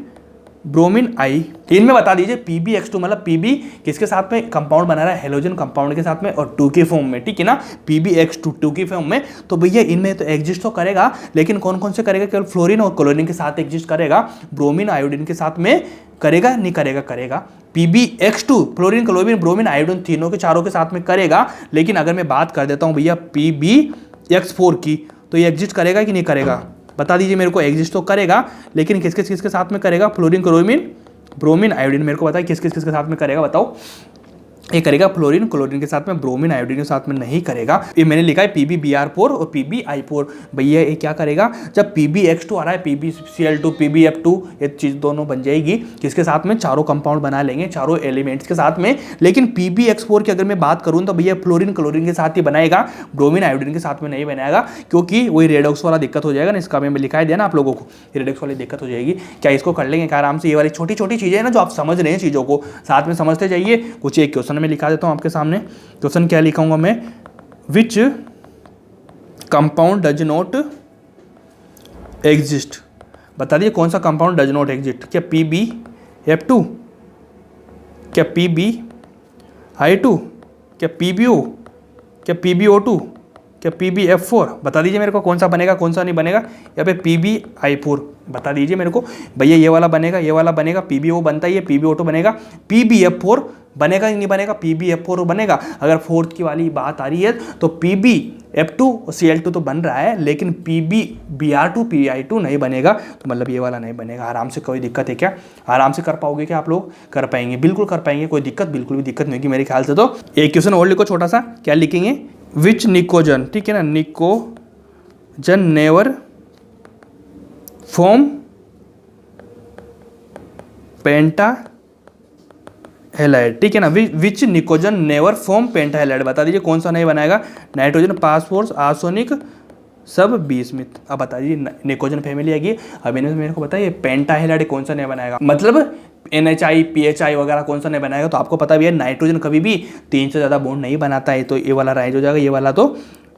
ब्रोमीन I। इनमें बता दीजिए PbX2 मतलब Pb किसके साथ में कंपाउंड बना रहा है, हेलोजन कंपाउंड के साथ में, और 2 के फॉर्म में, ठीक है ना, PbX2 2 के फॉर्म में। तो भैया इनमें तो एग्जिस्ट तो करेगा, लेकिन कौन कौन से करेगा, केवल फ्लोरीन और क्लोरीन के साथ एग्जिस्ट करेगा, ब्रोमीन आयोडीन के साथ में करेगा नहीं, करेगा। PbX2 fluorine chlorine bromine iodine तीनों के चारों के साथ में करेगा। लेकिन अगर मैं बात कर देता हूँ भैया PbX4 की, तो ये एग्जिस्ट करेगा कि नहीं करेगा, बता दीजिए मेरे को। एग्जिस्ट तो करेगा, लेकिन किसके साथ में करेगा, फ्लोरीन क्लोरीन ब्रोमीन आयोडीन। मेरे को बताइए किसके साथ में करेगा, बताओ। ये करेगा फ्लोरीन क्लोरीन के साथ में, ब्रोमीन आयोडीन के साथ में नहीं करेगा। ये मैंने लिखा है PbBr4 और PbI4। भैया ये क्या करेगा, जब PbX2 आ रहा है, PbCl2 PbF2 ये चीज़ दोनों बन जाएगी, किसके साथ में, चारों कंपाउंड बना लेंगे, चारों एलिमेंट्स के साथ में। लेकिन PbX4 की अगर मैं बात करूँ तो भैया फ्लोरीन क्लोरीन के साथ ही बनाएगा, ब्रोमीन आयोडीन के साथ में नहीं बनाएगा, क्योंकि वही रेडॉक्स वाला दिक्कत हो जाएगा ना। इसका मैं लिखा दिया ना आप लोगों को, रेडॉक्स वाली दिक्कत हो जाएगी। क्या इसको कर लेंगे क्या आराम से, ये वाली छोटी छोटी चीज़ें हैं ना जो आप समझ रहे हैं, चीज़ों को साथ में समझते जाइए। कुछ एक क्वेश्चन में लिखा देता हूँ आपके सामने। क्वेश्चन क्या लिखाऊंगा मैं, which compound does not exist, बता दिए कौन सा कंपाउंड डज नॉट एग्जिस्ट। क्या PbF2, क्या PbI2, क्या PbO, क्या PbO2, क्या PbF4, बता दीजिए मेरे को कौन सा बनेगा, कौन सा नहीं बनेगा। यहाँ पे PbI4 बता दीजिए मेरे को भैया, ये वाला बनेगा, ये वाला बनेगा, PbO बनता ही है, PbO2 बनेगा, PbF4 बनेगा कि नहीं बनेगा, PbF4 बनेगा। अगर फोर्थ की वाली बात आ रही है तो PbF2 और Cl2 तो बन रहा है, लेकिन PbBr2 PI2 नहीं बनेगा, तो मतलब ये वाला नहीं बनेगा। आराम से, कोई दिक्कत है क्या, आराम से कर पाओगे क्या आप लोग, कर पाएंगे, बिल्कुल कर पाएंगे, कोई दिक्कत, बिल्कुल भी दिक्कत नहीं होगी मेरे ख्याल से। तो एक क्वेश्चन और लिखो छोटा सा, क्या लिखेंगे, विच निकोजन, ठीक है ना, निकोजन नेवर फॉर्म पेंटा हैलाइड, ठीक है ना, विच निकोजन नेवर फॉर्म पेंटा हैलाइड, बता दीजिए कौन सा नहीं बनाएगा, नाइट्रोजन, फास्फोरस, आर्सेनिक, सब बिस्मिथ। अब बता दीजिए निकोजन फैमिली आएगी। अब इनमें मेरे को बताइए पेंटा हैलाइड कौन सा नहीं बनाएगा, मतलब NHI PHI वगैरह कौन सा नहीं बनाएगा। तो आपको पता भी है नाइट्रोजन कभी भी 3 से ज़्यादा बॉन्ड नहीं बनाता है, तो ये वाला राइट हो जाएगा, ये वाला तो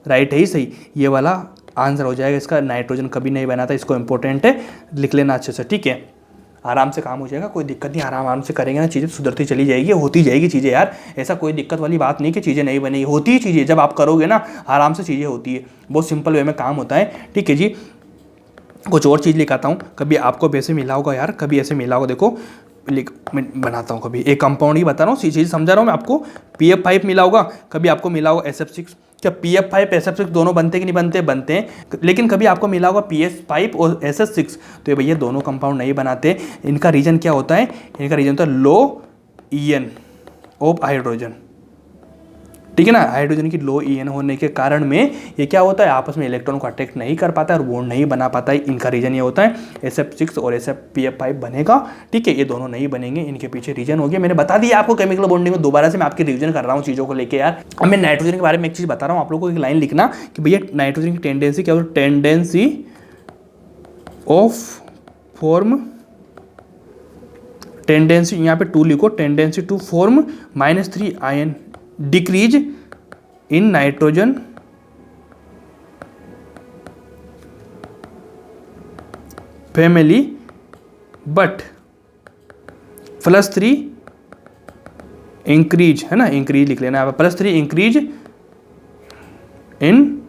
राइट है ही सही, ये वाला आंसर हो जाएगा इसका। नाइट्रोजन कभी नहीं बना था, इसको इंपॉर्टेंट है, लिख लेना अच्छे से, ठीक है। आराम से काम हो जाएगा, कोई दिक्कत नहीं, आराम से करेंगे ना, चीज़ें सुधरती चली जाएगी, होती जाएगी चीज़ें यार। ऐसा कोई दिक्कत वाली बात नहीं कि चीज़ें नहीं बनेगी, होती ही चीज़ें, जब आप करोगे ना आराम से चीज़ें होती है, बहुत सिंपल वे में काम होता है, ठीक है जी। कुछ और चीज़ लिखाता हूँ, कभी आपको भी ऐसे मिला होगा यार, कभी ऐसे मिला होगा, देखो मैं बनाता हूँ, कभी एक कंपाउंड ही बता रहा हूँ, चीज़ समझा रहा हूँ मैं आपको। PF5 मिला होगा, कभी आपको मिला होगा SF6। क्या PF5 SF6 दोनों बनते कि नहीं बनते? बनते हैं। लेकिन कभी आपको मिला होगा PS5 और SS6, तो ये भैया दोनों कंपाउंड नहीं बनाते। इनका रीजन क्या होता है? इनका रीजन होता है लो EN ऑफ हाइड्रोजन, ठीक है ना। हाइड्रोजन की लो EN होने के कारण में ये क्या होता है, आपस में इलेक्ट्रॉन को अट्रैक्ट नहीं कर पाता है और बॉन्ड नहीं बना पाता है। इनका रीजन ये होता है SF6 और PF5 बनेगा, ठीक है, ये दोनों नहीं बनेंगे, इनके पीछे रीजन हो गया। मैंने बता दिया आपको केमिकल बॉन्डिंग में, दोबारा से मैं आपकी रिवीजन कर रहा हूँ चीज़ों को लेकर यार। अब मैं नाइट्रोजन के बारे में एक चीज़ बता रहा हूँ आप लोगों को, एक लाइन लिखना कि भैया नाइट्रोजन की टेंडेंसी क्या होती है, टेंडेंसी ऑफ फॉर्म, टेंडेंसी यहाँ पे 2 लिखो, tendency to form -3 ion decrease in nitrogen family but +3 increase, है ना, इंक्रीज लिख लेना, +3 इंक्रीज इन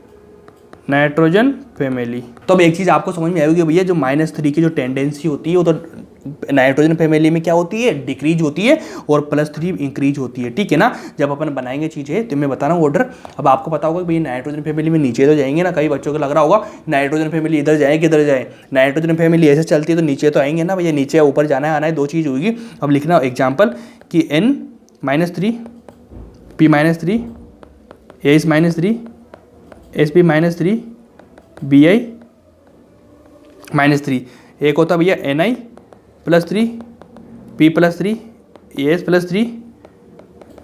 नाइट्रोजन फैमिली। तो अब एक चीज़ आपको समझ में आएगी भैया, जो -3 की जो टेंडेंसी होती है वो तो नाइट्रोजन फैमिली में क्या होती है, डिक्रीज होती है, और +3 इंक्रीज होती है, ठीक है ना। जब अपन बनाएंगे चीज़ें तो मैं बता रहा हूँ ऑर्डर। अब आपको पता होगा कि भैया नाइट्रोजन फैमिली में नीचे तो जाएंगे ना, कई बच्चों को लग रहा होगा नाइट्रोजन फैमिली इधर जाए किधर जाए, नाइट्रोजन फैमिली ऐसे चलती है तो नीचे तो आएंगे ना भैया, नीचे ऊपर जाना है आना है, दो चीज़ होगी। अब लिखना एग्जाम्पल कि N-3 P-3 AS-3 SP-3 Bi-3, एक होता भैया Ni+3 P+3 AS+3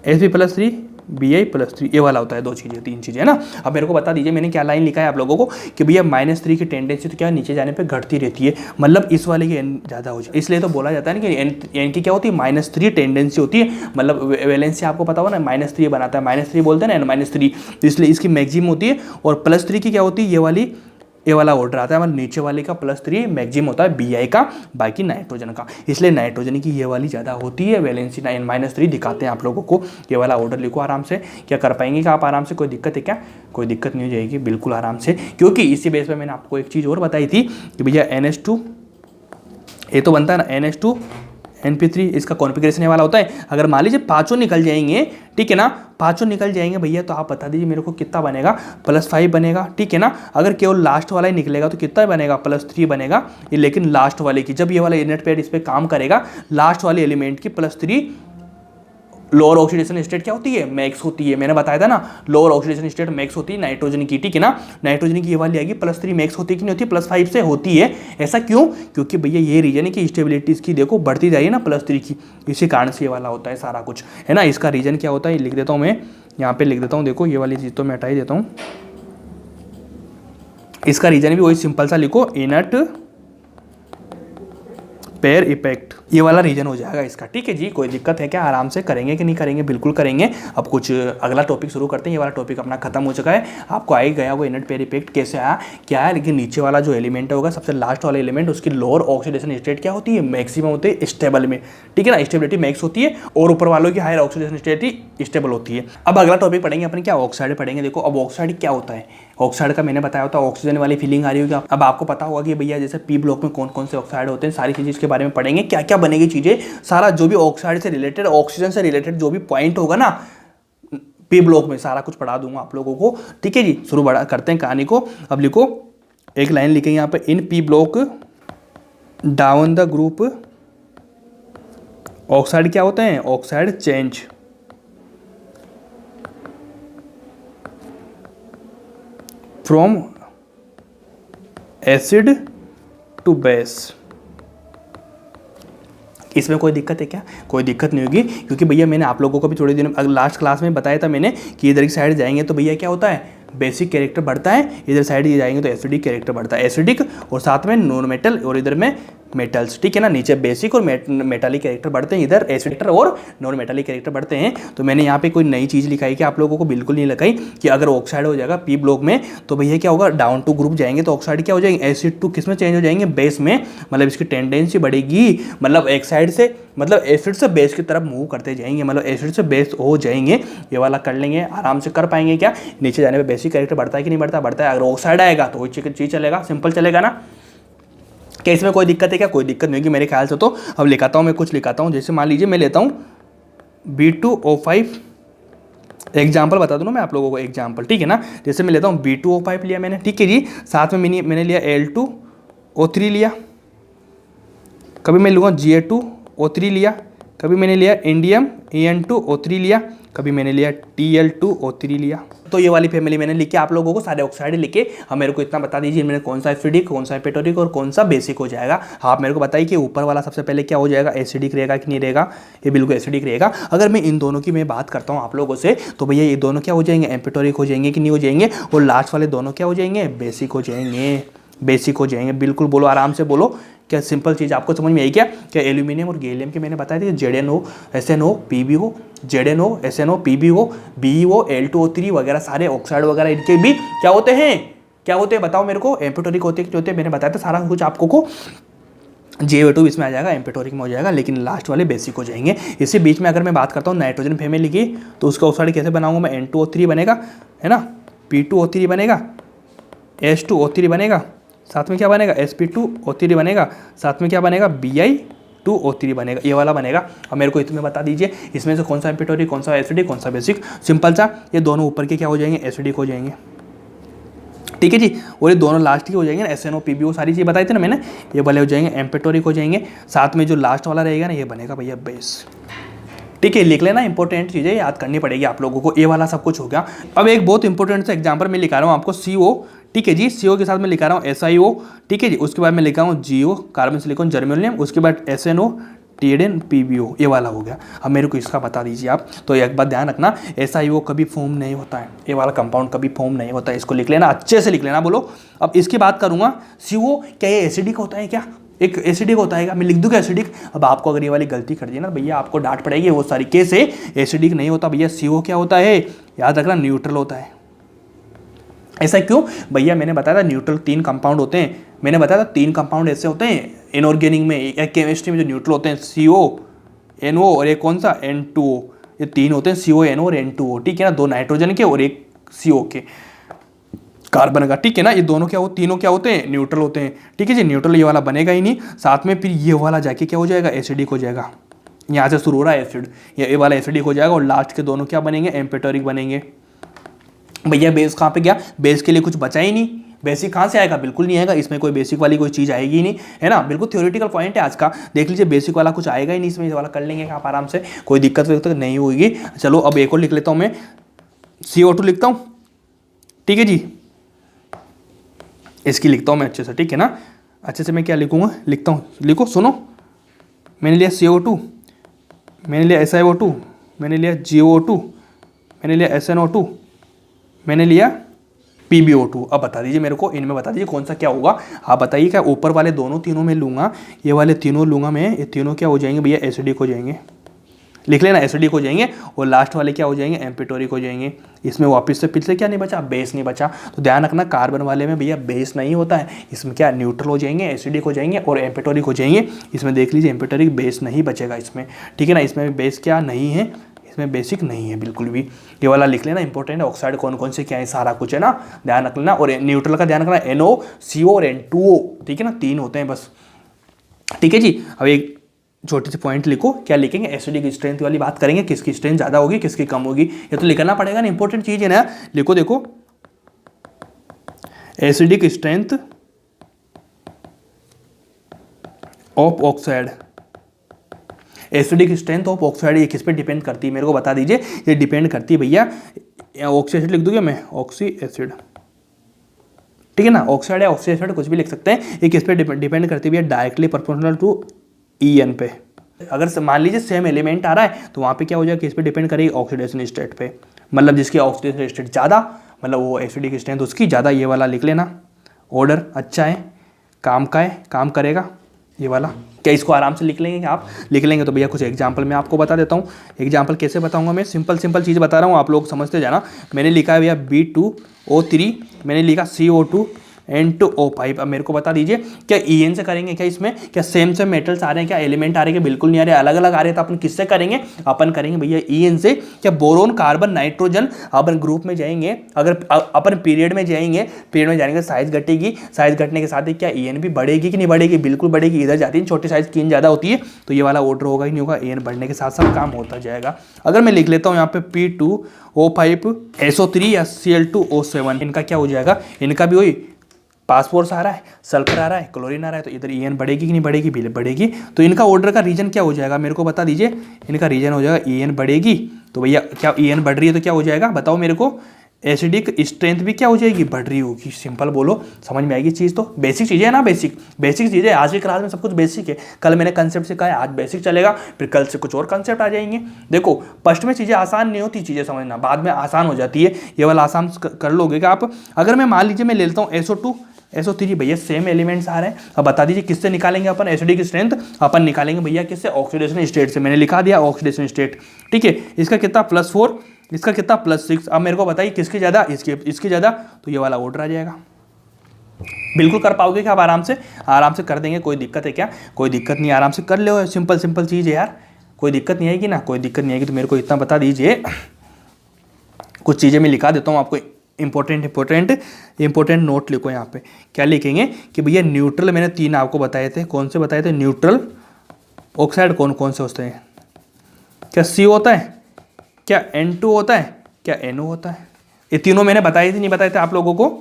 SP+3 Bi+3, ये वाला होता है, दो चीज़ें, तीन चीज़ें, है ना। अब मेरे को बता दीजिए मैंने क्या लाइन लिखा है आप लोगों को कि भैया -3 की टेंडेंसी तो क्या नीचे जाने पे घटती रहती है, मतलब इस वाले की n ज़्यादा हो जाए, इसलिए तो बोला जाता है ना कि n की क्या होती है, -3 टेंडेंसी होती है, मतलब वैलेंसी आपको पता होगा ना, -3 बनाता है, -3 बोलते हैं ना, n-3, इसलिए इसकी मैक्सिमम होती है। और +3 की क्या होती है, ये वाला ऑर्डर आता है, मतलब नीचे वाले का +3 मैक्सिमम होता है Bi का, बाकी नाइट्रोजन का, इसलिए नाइट्रोजन की ये वाली ज़्यादा होती है, वैलेंसी -3 दिखाते हैं आप लोगों को। ये वाला ऑर्डर लिखो आराम से, क्या कर पाएंगे क्या आप आराम से, कोई दिक्कत है क्या? कोई दिक्कत नहीं हो जाएगी, बिल्कुल आराम से, क्योंकि इसी बेस पर मैंने आपको एक चीज़ और बताई थी कि भैया NH2 ये तो बनता है ना, NH2 NP3, इसका कॉन्फ़िगरेशन ये वाला होता है। अगर मान लीजिए पाँचों निकल जाएंगे, ठीक है ना, पाँचों निकल जाएंगे भैया, तो आप बता दीजिए मेरे को कितना बनेगा, +5 बनेगा, ठीक है ना। अगर केवल लास्ट वाला ही निकलेगा तो कितना बनेगा, +3 बनेगा। ये लेकिन लास्ट वाले की, जब ये वाला इनर्ट पेयर इस पर काम करेगा, लास्ट वाले एलिमेंट की +3 लोअर ऑक्सीडेशन स्टेट क्या होती है, मैक्स होती है। मैंने बताया था ना, लोअर ऑक्सीडेशन स्टेट मैक्स होती है नाइट्रोजन की, ठीक है ना। नाइट्रोजन की ये वाली आएगी +3 मैक्स होती है कि नहीं होती, +5 से होती है। ऐसा क्यों? क्योंकि भैया ये रीजन है कि स्टेबिलिटी इसकी देखो बढ़ती जा रही है ना +3 की, इसी कारण से ये वाला होता है सारा कुछ, है ना। इसका रीजन क्या होता है लिख देता हूँ मैं, यहाँ पे लिख देता हूँ, देखो ये वाली चीज़ तो मैं हटा ही देता हूँ। इसका रीजन भी वही सिंपल सा लिखो, इनर्ट पेयर इफेक्ट, ये वाला रीजन हो जाएगा इसका, ठीक है जी। कोई दिक्कत है क्या? आराम से करेंगे कि नहीं करेंगे, बिल्कुल करेंगे। अब कुछ अगला टॉपिक शुरू करते हैं, ये वाला टॉपिक अपना खत्म हो चुका है, आपको आ ही गया वो इनर्ट पेयर इफेक्ट कैसे आया क्या है। लेकिन नीचे वाला जो एलिमेंट होगा, सबसे लास्ट वाला एलिमेंट, उसकी लोअर ऑक्सीडेशन स्टेट क्या होती है, मैक्सिमम होती है स्टेबल में, ठीक है ना, स्टेबिलिटी मैक्स होती है, और ऊपर वालों की हायर ऑक्सीडेशन स्टेट ही स्टेबल होती है। अब अगला टॉपिक पढ़ेंगे अपन क्या, ऑक्साइड पढ़ेंगे। देखो अब ऑक्साइड क्या होता है, ऑक्साइड का मैंने बताया होता है ऑक्सीजन वाली फीलिंग आ रही होगी। अब आपको पता होगा कि भैया जैसे P ब्लॉक में कौन कौन से ऑक्साइड होते हैं, सारी चीज़ें इसके बारे में पढ़ेंगे, क्या क्या बनेगी चीज़ें, सारा जो भी ऑक्साइड से रिलेटेड, ऑक्सीजन से रिलेटेड जो भी पॉइंट होगा ना P ब्लॉक में, सारा कुछ पढ़ा दूंगा आप लोगों को, ठीक है जी। शुरू बड़ा करते हैं कहानी को। अब लिखो, एक लाइन लिखेंगे यहाँ पे, in P block down the group oxide क्या होते हैं, oxide change from acid to base. इसमें कोई दिक्कत है क्या? कोई दिक्कत नहीं होगी, क्योंकि भैया मैंने आप लोगों को भी थोड़े दिन लास्ट क्लास में बताया था मैंने कि इधर की साइड जाएंगे तो भैया क्या होता है, बेसिक कैरेक्टर बढ़ता है, इधर साइड ये जाएंगे तो एसिडिक कैरेक्टर बढ़ता है, एसिडिक, और साथ में नॉन मेटल, और इधर में मेटल्स, ठीक है ना। नीचे बेसिक और मेटालिक कैरेक्टर बढ़ते हैं, इधर एसिड और नॉन मेटालिक कैरेक्टर बढ़ते हैं। तो मैंने यहाँ पे कोई नई चीज़ लिखाई कि आप लोगों को बिल्कुल नहीं लिखाई कि अगर ऑक्साइड हो जाएगा पी ब्लॉक में तो भैया क्या होगा, डाउन टू ग्रुप जाएंगे तो ऑक्साइड क्या हो जाएंगे, एसिड टू किस में चेंज हो जाएंगे, बेस में। मतलब इसकी टेंडेंसी बढ़ेगी, मतलब एक साइड से मतलब एसिड से बेस की तरफ मूव करते जाएंगे, मतलब एसिड से बेस हो जाएंगे। ये वाला कर लेंगे, आराम से कर पाएंगे। क्या नीचे जाने पे बेसिक कैरेक्टर बढ़ता है कि नहीं बढ़ता, बढ़ता है। अगर ऑक्साइड आएगा तो वही चीज़ चलेगा, सिंपल चलेगा ना। क्या इसमें कोई दिक्कत है क्या, कोई दिक्कत नहीं होगी मेरे ख्याल से। तो अब लिखाता हूँ मैं, कुछ लिखाता हूँ। जैसे मान लीजिए मैं लेता हूँ B2O5, एग्जाम्पल बता दूँ ना मैं आप लोगों को, एग्जाम्पल, ठीक है ना। जैसे मैं लेता हूँ B2O5 लिया मैंने, ठीक है जी। साथ में मैंने लिया Al2O3 लिया, कभी मैं लूँगा Ga2O3 लिया, कभी मैंने लिया इंडियम En2O3 लिया, कभी मैंने लिया Tl2O3 लिया। तो ये वाली फैमिली मैंने लिखी, आप लोगों को सारे ऑक्साइड लिखे। अब मेरे को इतना बता दीजिए मैंने कौन सा एसिडिक, कौन सा एपेटोरिक और कौन सा बेसिक हो जाएगा। आप मेरे को बताइए कि ऊपर वाला सबसे पहले क्या हो जाएगा, एसिडिक रहेगा कि नहीं रहेगा। ये बिल्कुल एसिडिक रहेगा। अगर मैं इन दोनों की मैं बात करता हूँ आप लोगों से, तो भैया ये दोनों क्या हो जाएंगे, एपेटोरिक हो जाएंगे कि नहीं हो जाएंगे। और लास्ट वाले दोनों क्या हो जाएंगे, बेसिक हो जाएंगे, बेसिक हो जाएंगे। बिल्कुल बोलो, आराम से बोलो। क्या सिंपल चीज़ आपको समझ में आई क्या एल्यूमिनियम और गैलियम के मैंने बताया था ZnO SnO PbO, ZnO SnO PbO BeO Al2O3 वगैरह सारे ऑक्साइड वगैरह इनके भी क्या होते हैं, क्या होते हैं बताओ मेरे को, एम्पेटोरिक होते हैं जो होते हैं। मैंने बताया था सारा कुछ आपको को। JO2 इसमें आ जाएगा, एम्पेटोरिक में हो जाएगा, लेकिन लास्ट वाले बेसिक हो जाएंगे। इसी बीच में अगर मैं बात करता हूँ नाइट्रोजन फैमिली की, तो उसका ऑक्साइड कैसे बनाऊंगा मैं, N2O3 बनेगा, है ना, P2O3 बनेगा, H2O3 बनेगा, साथ में क्या बनेगा, Sp2O3 बनेगा, साथ में क्या बनेगा, Bi2O3 बनेगा। ये वाला बनेगा। अब मेरे को इसमें बता दीजिए इसमें से कौन सा एम्पेटोरिक, कौन सा एसिडिक, कौन सा बेसिक। सिंपल सा, ये दोनों ऊपर के क्या हो जाएंगे, एसिडिक हो जाएंगे, ठीक है जी। और ये दोनों लास्ट के हो जाएंगे ना, SnO PbO सारी चीज़ बताई थी ना मैंने, ये वाले हो जाएंगे एम्पेटोरिक हो जाएंगे। साथ में जो लास्ट वाला रहेगा ना, ये बनेगा भैया बेस, ठीक है। लिख लेना, इंपॉर्टेंट चीज़ें याद करनी पड़ेगी आप लोगों को। ये वाला सब कुछ हो गया। अब एक बहुत इंपॉर्टेंट सा एग्जाम्पल मैं लिखा रहा हूँ आपको, CO, ठीक है जी। CO के साथ मैं लिखा रहा हूँ SiO, ठीक है जी। उसके बाद मैं लिखा हूँ GO, कार्बन सिलिकॉन जर्मेनियम, उसके बाद SnO TN PbO, ये वाला हो गया। अब मेरे को इसका बता दीजिए आप। तो एक बात ध्यान रखना, SiO कभी फॉर्म नहीं होता है, ये वाला कंपाउंड कभी फॉर्म नहीं होता है। इसको लिख लेना, अच्छे से लिख लेना। बोलो अब इसकी बात करूँगा, CO क्या ये एसिडिक होता है क्या, एक एसिडिक होता है, मैं लिख दूंगा एसिडिक। अब आपको अगर ये वाली गलती कर दी ना भैया, आपको डांट पड़ेगी। वो सारी केस है, एसिडिक नहीं होता भैया। CO क्या होता है, याद रखना, न्यूट्रल होता है। ऐसा क्यों भैया, मैंने बताया था न्यूट्रल 3 कंपाउंड होते हैं। मैंने बताया था 3 कंपाउंड ऐसे होते हैं इनऑर्गेनिक में या केमिस्ट्री में जो न्यूट्रल होते हैं, CO NO और एक कौन सा N2O। ये 3 होते हैं, CO NO और N2O, ठीक है ना। 2 नाइट्रोजन के और एक CO के, कार्बन का, ठीक है ना। ये दोनों क्या हो, तीनों क्या होते हैं, न्यूट्रल होते हैं, ठीक है जी। न्यूट्रल ये वाला बनेगा ही नहीं। साथ में फिर ये वाला जाके क्या हो जाएगा, एसिडिक हो जाएगा। यहाँ से शुरू हो रहा है एसिड, ये वाला एसिडिक हो जाएगा। और लास्ट के दोनों क्या बनेंगे, एम्पेटोरिक बनेंगे। भैया बेस कहाँ पे गया, बेस के लिए कुछ बचा ही नहीं। बेसिक कहाँ से आएगा, बिल्कुल नहीं आएगा। इसमें कोई बेसिक वाली कोई चीज़ आएगी ही नहीं, है ना। बिल्कुल थ्योरेटिकल पॉइंट है आज का, देख लीजिए। बेसिक वाला कुछ आएगा ही नहीं इसमें, ये वाला कर लेंगे आप आराम से, कोई दिक्कत नहीं होगी। चलो अब एक और लिख लेता हूँ मैं, CO2 लिखता हूँ, ठीक है जी। इसकी लिखता हूँ मैं अच्छे से, ठीक है ना। अच्छे से मैं क्या लिखूँगा, लिखता हूँ, लिखो सुनो। मैंने लिया CO2, मैंने लिया SiO2, मैंने लिया GO2, मैंने लिया SnO2, मैंने लिया PbO2। अब बता दीजिए मेरे को, इनमें बता दीजिए कौन सा क्या होगा। आप बताइए, क्या ऊपर वाले दोनों तीनों में लूँगा, ये वाले तीनों लूँगा मैं, ये तीनों क्या हो जाएंगे भैया, एसिडिक हो जाएंगे। लिख लेना, एसिडिक हो जाएंगे। और लास्ट वाले क्या हो जाएंगे, एम्पेटोरिक हो जाएंगे। इसमें वापस से फिर से क्या नहीं बचा, बेस नहीं बचा। तो ध्यान रखना, कार्बन वाले में भैया बेस नहीं होता है। इसमें क्या न्यूट्रल हो जाएंगे, एसिडिक हो जाएंगे और एम्पेटोरिक हो जाएंगे। इसमें देख लीजिए, एम्पेटोरिक बेस नहीं बचेगा इसमें, ठीक है ना। इसमें बेस क्या नहीं है, इसमें बेसिक नहीं है बिल्कुल भी। ये वाला लिख लेना, इंपॉर्टेंट है। ऑक्साइड कौन कौन से क्या है, सारा कुछ है ना, ध्यान रख लेना। और न्यूट्रल का ध्यान रखना, NO CO और N2O, ठीक है ना, 3 होते हैं बस, ठीक है जी। अब एक छोटी सी पॉइंट लिखो, क्या लिखेंगे, एसिडिक स्ट्रेंथ वाली बात करेंगे, किसकी स्ट्रेंथ ज़्यादा होगी, किसकी कम होगी, ये तो लिखना पड़ेगा ना, इंपॉर्टेंट चीज़ है ना। लिखो देखो, acidic strength of oxide, acidic strength of oxide, ये किस पे डिपेंड करती है, मेरे को बता दीजिए। ये डिपेंड करती है भैया, ऑक्सी एसिड लिख दूंगा मैं, ऑक्सी एसिड, ठीक है ना। ऑक्साइड या ऑक्सी एसिड कुछ भी लिख सकते हैं। ये किस पे डिपेंड करती है भैया, डायरेक्टली प्रोपोर्शनल टू En पे। अगर मान लीजिए सेम एलिमेंट आ रहा है, तो वहाँ पे क्या हो जाएगा, किस पे डिपेंड करेगी, ऑक्सीडेशन स्टेट पे। मतलब जिसकी ऑक्सीडेशन स्टेट ज़्यादा, मतलब वो एसिडिक स्ट्रेंथ उसकी ज़्यादा। ये वाला लिख लेना, ऑर्डर अच्छा है, काम का है, काम करेगा, ये वाला। क्या इसको आराम से लिख लेंगे? क्या आप लिख लेंगे? तो भैया कुछ एग्जांपल मैं आपको बता देता हूँ। एग्जांपल कैसे बताऊंगा मैं? सिंपल सिंपल चीज़ बता रहा हूँ, आप लोग समझते जाना। मैंने लिखा है भैया B2O3, मैंने लिखा CO2 N2O5। अब मेरे को बता दीजिए क्या EN से करेंगे क्या? इसमें क्या सेम सेम मेटल्स आ रहे हैं? क्या एलिमेंट आ रहे हैं? क्या बिल्कुल नहीं आ रहे, अलग अलग आ रहे हैं? तो अपन किससे करेंगे? अपन करेंगे भैया EN से। क्या बोरोन कार्बन नाइट्रोजन अपन ग्रुप में जाएंगे, अगर अपन पीरियड में जाएंगे, पीरियड में जाएंगे साइज घटेगी, साइज घटने के साथ ही क्या EN भी बढ़ेगी कि नहीं बढ़ेगी? बिल्कुल बढ़ेगी। इधर जाती है छोटी साइज की EN ज़्यादा होती है, तो ये वाला ऑर्डर होगा ही नहीं होगा, EN बढ़ने के साथ साथ काम होता जाएगा। अगर मैं लिख लेता हूँ यहाँ पे P2O5 SO3 या Cl2O7, इनका क्या हो जाएगा? इनका भी वही पासपोर्स आ रहा है, सल्फर आ रहा है, क्लोरीन आ रहा है, तो इधर EN बढ़ेगी कि नहीं बढ़ेगी? बढ़ेगी। तो इनका ऑर्डर का रीजन क्या हो जाएगा? मेरे को बता दीजिए। इनका रीजन हो जाएगा EN बढ़ेगी। तो भैया क्या EN बढ़ रही है तो क्या हो जाएगा बताओ मेरे को? एसिडिक स्ट्रेंथ भी क्या हो जाएगी? बढ़ रही होगी। सिंपल बोलो, समझ में आएगी चीज़। तो बेसिक चीज़ें है ना, बेसिक चीज़ें। आज की क्लास में सब कुछ बेसिक है। कल मैंने कंसेप्ट सिखाया, आज बेसिक चलेगा, फिर कल से कुछ और कंसेप्ट आ जाएंगे। देखो फर्स्ट में चीज़ें आसान नहीं होती, चीज़ें समझना बाद में आसान हो जाती है। ये वाला आसान कर लोगे क्या आप? अगर मैं मान लीजिए मैं ले लेता हूँ SO2 SO3, भैया सेम एलिमेंट्स आ रहे हैं। अब बता दीजिए किससे निकालेंगे अपन एसिडिक स्ट्रेंथ? अपन निकालेंगे भैया किससे? ऑक्सीडेशन स्टेट से। मैंने लिखा दिया ऑक्सीडेशन स्टेट, ठीक है। इसका कितना +4, इसका कितना +6। अब मेरे को बताइए किसकी ज़्यादा? इसकी ज़्यादा। तो ये वाला ऑर्डर आ जाएगा। बिल्कुल कर पाओगे क्या आप? आराम से कर देंगे। कोई दिक्कत है क्या? कोई दिक्कत नहीं, आराम से कर लो। सिंपल सिंपल चीज़ है यार, कोई दिक्कत नहीं आएगी ना? कोई दिक्कत नहीं आएगी। तो मेरे को इतना बता दीजिए, कुछ चीज़ें मैं लिखा देता हूँ आपको। इंपॉर्टेंट नोट लिखो यहाँ पे। क्या लिखेंगे कि भैया न्यूट्रल, मैंने 3 आपको बताए थे। कौन से बताए थे? न्यूट्रल ऑक्साइड कौन कौन से होते हैं? क्या C होता है? क्या N2 होता है? क्या NO होता है? ये तीनों मैंने बताए थे नहीं बताए थे आप लोगों को?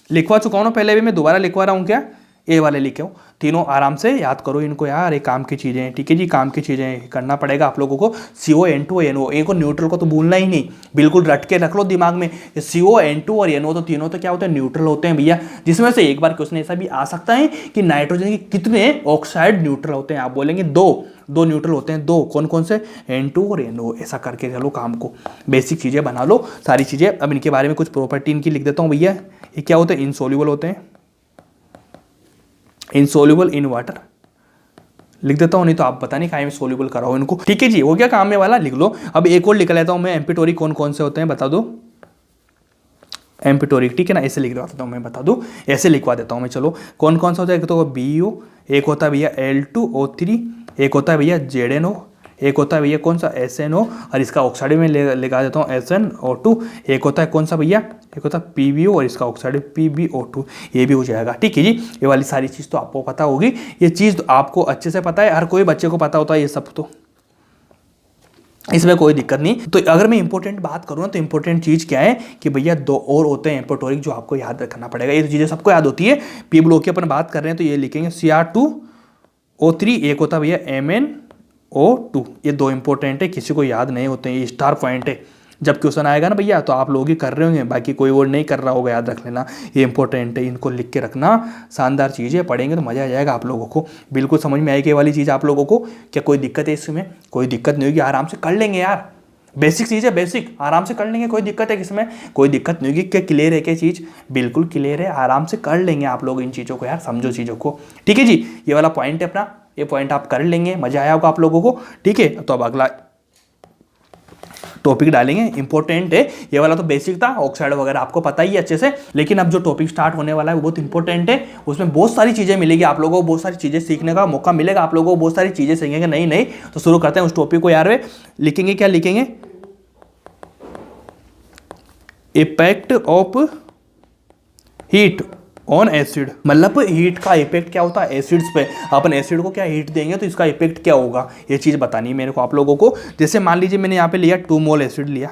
लिखवा चुका हूँ ना पहले भी, मैं दोबारा लिखवा रहा हूँ क्या? ए वाले लिखे हूँ। तीनों आराम से याद करो इनको यार, ये काम की चीज़ें हैं, ठीक है जी, काम की चीज़ें करना पड़ेगा आप लोगों को। CO N2 NO, ए को न्यूट्रल को तो भूलना ही नहीं, बिल्कुल रट के रख लो दिमाग में। CO N2 और NO तो तीनों तो क्या होते हैं? न्यूट्रल होते हैं भैया। जिसमें से एक बार क्वेश्चन ऐसा भी आ सकता है कि नाइट्रोजन के कितने ऑक्साइड न्यूट्रल होते हैं? आप बोलेंगे दो न्यूट्रल होते हैं। दो कौन कौन से? N2 और NO। ऐसा करके चलो काम को, बेसिक चीज़ें बना लो सारी चीज़ें। अब इनके बारे में कुछ प्रॉपर्टी इनकी लिख देता हूँ भैया। ये क्या होते हैं? इनसोल्यूबल होते हैं, इनसोल्यूबल इन वाटर लिख देता हूँ, नहीं तो आप पता नहीं कहाँ में सोल्यूबल कराओ इनको, ठीक है जी। हो गया काम में वाला, लिख लो। अब एक और लिख लेता हूँ मैं, एम्पिटोरिक कौन कौन से होते हैं बता दो? एम्पिटोरिक, ठीक है ना, ऐसे लिख देता हूँ मैं, बता दो, ऐसे लिखवा देता हूँ मैं। चलो कौन कौन सा होता है? एक तो BU, एक होता है भैया L2O3, एक होता है भैया ZNO, एक होता है भैया कौन सा? SNO, और इसका ऑक्साइड में लगा देता हूँ SnO2। एक होता है कौन सा भैया? एक होता है PbO, और इसका ऑक्साइड PbO2। ये भी हो जाएगा, ठीक है जी। ये वाली सारी चीज़ तो आपको पता होगी, ये चीज़ तो आपको अच्छे से पता है, हर कोई बच्चे को पता होता है ये सब, तो इसमें कोई दिक्कत नहीं। तो अगर मैं इंपॉर्टेंट बात करूँ ना, तो इंपॉर्टेंट चीज़ क्या है कि भैया 2 और होते हैं एम्पिटोरिक जो आपको याद रखना पड़ेगा। ये तो चीज़ें सबको याद होती है। पी ब्लॉक की अपन बात कर रहे हैं तो ये लिखेंगे Cr2O3, एक होता है भैया MnO2। ये 2 इंपॉर्टेंट है, किसी को याद नहीं होते हैं, ये स्टार पॉइंट है। जब क्वेश्चन आएगा ना भैया तो आप लोग ही कर रहे होंगे, बाकी कोई और नहीं कर रहा होगा, याद रख लेना, ये इंपॉर्टेंट है, इनको लिख के रखना। शानदार चीज़ें पढ़ेंगे तो मज़ा आ जाएगा आप लोगों को, बिल्कुल समझ में आएगी ये वाली चीज़ आप लोगों को। क्या कोई दिक्कत है इसमें? कोई दिक्कत नहीं होगी, आराम से कर लेंगे यार। बेसिक चीज़ है, बेसिक आराम से कर लेंगे, कोई दिक्कत है किसमें? कोई दिक्कत नहीं होगी। क्या क्लियर है? क्या चीज़ बिल्कुल क्लियर है, आराम से कर लेंगे आप लोग इन चीज़ों को यार, समझो चीज़ों को, ठीक है जी। ये वाला पॉइंट है अपना, ये पॉइंट आप कर लेंगे, मज़ा आया होगा आप लोगों को, ठीक है। तो अब अगला टॉपिक डालेंगे, इंपॉर्टेंट है ये वाला। तो बेसिक था, ऑक्साइड वगैरह आपको पता ही है अच्छे से, लेकिन अब जो टॉपिक स्टार्ट होने वाला है वो बहुत इंपॉर्टेंट है। उसमें बहुत सारी चीज़ें मिलेगी आप लोगों को, बहुत सारी चीज़ें सीखने का मौका मिलेगा आप लोगों को, बहुत सारी चीज़ें सीखेंगे नई नई। तो शुरू करते हैं उस टॉपिक को यार। लिखेंगे क्या? लिखेंगे effect of heat on acid, मतलब हीट का इफेक्ट क्या होता है एसिड्स पे। अपन एसिड को क्या हीट देंगे तो इसका इफेक्ट क्या होगा, ये चीज़ बतानी है मेरे को आप लोगों को। जैसे मान लीजिए मैंने यहाँ पे लिया 2 मोल एसिड लिया,